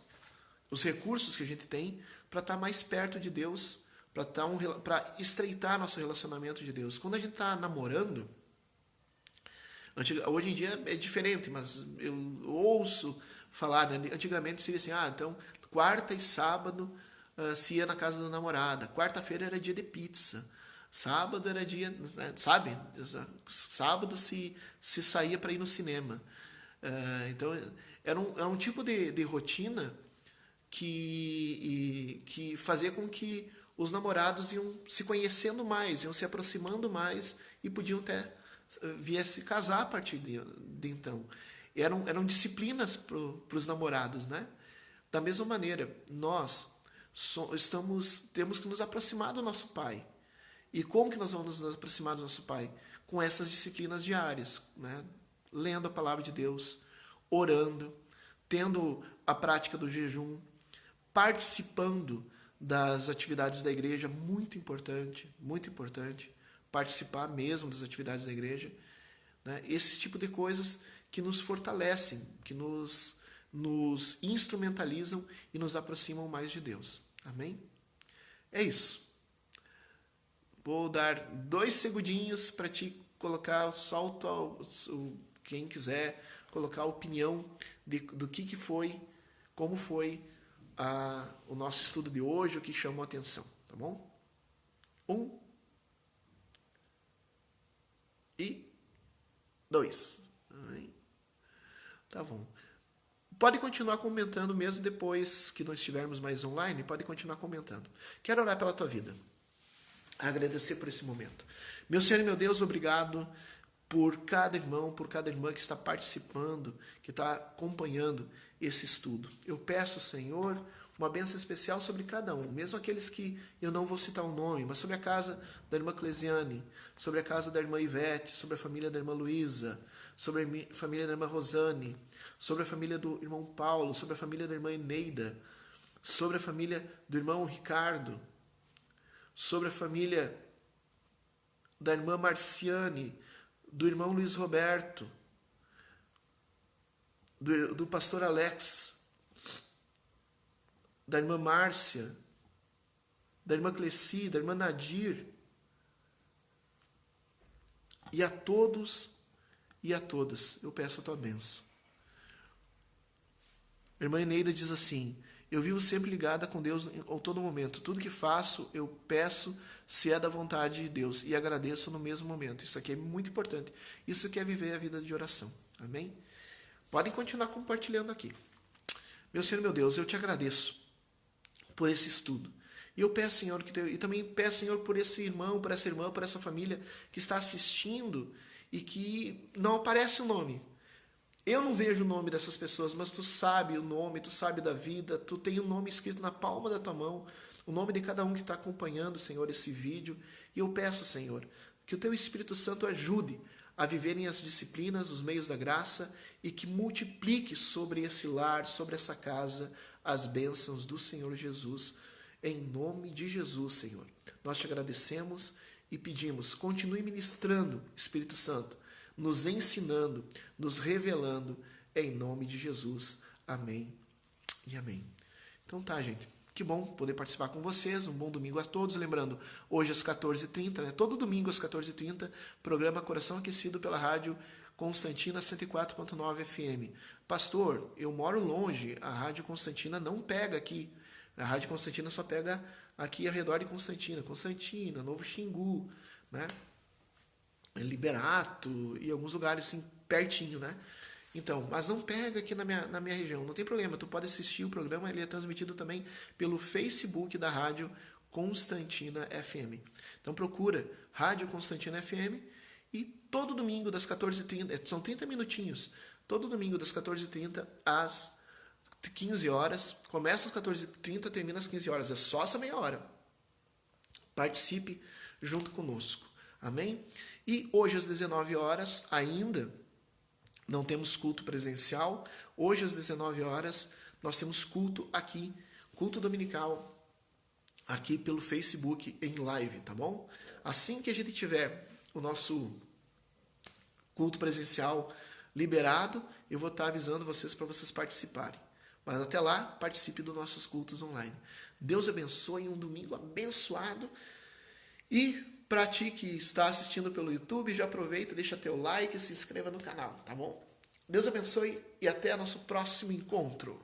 os recursos que a gente tem para estar mais perto de Deus, para estreitar nosso relacionamento de Deus. Quando a gente está namorando, hoje em dia é diferente, mas eu ouço falar, né? Antigamente seria assim, então quarta e sábado se ia na casa da namorada, quarta-feira era dia de pizza, sábado era dia, né, sabe? Sábado se saía para ir no cinema. Então era um tipo de rotina que fazia com que os namorados iam se conhecendo mais, iam se aproximando mais e podiam até vir a se casar a partir de então. Eram disciplinas para os namorados, né? Da mesma maneira, nós temos que nos aproximar do nosso Pai. E como que nós vamos nos aproximar do nosso Pai? Com essas disciplinas diárias, né? Lendo a palavra de Deus, orando, tendo a prática do jejum, participando das atividades da igreja, muito importante, participar mesmo das atividades da igreja, né? Esse tipo de coisas que nos fortalecem, que nos instrumentalizam e nos aproximam mais de Deus. Amém? É isso. Vou dar 2 segundinhos para te colocar, quem quiser, colocar a opinião do que foi, como foi o nosso estudo de hoje, o que chamou a atenção, tá bom? 1 e 2. Tá bom. Pode continuar comentando mesmo depois que não estivermos mais online, pode continuar comentando. Quero orar pela tua vida. Agradecer por esse momento. Meu Senhor e meu Deus, obrigado por cada irmão, por cada irmã que está participando, que está acompanhando esse estudo. Eu peço, Senhor, uma bênção especial sobre cada um, mesmo aqueles que eu não vou citar o nome, mas sobre a casa da irmã Clesiane, sobre a casa da irmã Ivete, sobre a família da irmã Luísa, sobre a família da irmã Rosane, sobre a família do irmão Paulo, sobre a família da irmã Eneida, sobre a família do irmão Ricardo, sobre a família da irmã Marciane, do irmão Luiz Roberto, do pastor Alex, da irmã Márcia, da irmã Cleci, da irmã Nadir, e a todos e a todas eu peço a tua bênção. A irmã Eneida diz assim: eu vivo sempre ligada com Deus em todo momento. Tudo que faço, eu peço se é da vontade de Deus e agradeço no mesmo momento. Isso aqui é muito importante. Isso que é viver a vida de oração. Amém? Podem continuar compartilhando aqui. Meu Senhor, meu Deus, eu te agradeço por esse estudo. E eu peço, Senhor, e também peço, Senhor, por esse irmão, por essa irmã, por essa família que está assistindo e que não aparece o nome. Eu não vejo o nome dessas pessoas, mas tu sabe o nome, tu sabe da vida, tu tem o nome escrito na palma da tua mão, o nome de cada um que está acompanhando, Senhor, esse vídeo. E eu peço, Senhor, que o teu Espírito Santo ajude a viverem as disciplinas, os meios da graça e que multiplique sobre esse lar, sobre essa casa, as bênçãos do Senhor Jesus. Em nome de Jesus, Senhor, nós te agradecemos e pedimos, continue ministrando, Espírito Santo, nos ensinando, nos revelando, em nome de Jesus. Amém e amém. Então tá, gente. Que bom poder participar com vocês. Um bom domingo a todos. Lembrando, hoje às 14h30, né? Todo domingo às 14h30, programa Coração Aquecido pela rádio Constantina 104.9 FM. Pastor, eu moro longe, a rádio Constantina não pega aqui. A rádio Constantina só pega aqui ao redor de Constantina. Constantina, Novo Xingu, né? Liberato e alguns lugares assim pertinho, né? Então, mas não pega aqui na minha região, não tem problema, tu pode assistir o programa, ele é transmitido também pelo Facebook da Rádio Constantina FM. Então procura Rádio Constantina FM e todo domingo das 14h30, são 30 minutinhos, todo domingo das 14h30 às 15 horas, começa às 14h30, termina às 15 horas, é só essa meia hora. Participe junto conosco, amém? E hoje às 19 horas ainda não temos culto presencial. Hoje às 19 horas nós temos culto aqui, culto dominical, aqui pelo Facebook em live, tá bom? Assim que a gente tiver o nosso culto presencial liberado, eu vou estar avisando vocês para vocês participarem. Mas até lá, participe dos nossos cultos online. Deus abençoe, um domingo abençoado. E para ti que está assistindo pelo YouTube, já aproveita, deixa teu like e se inscreva no canal, tá bom? Deus abençoe e até nosso próximo encontro.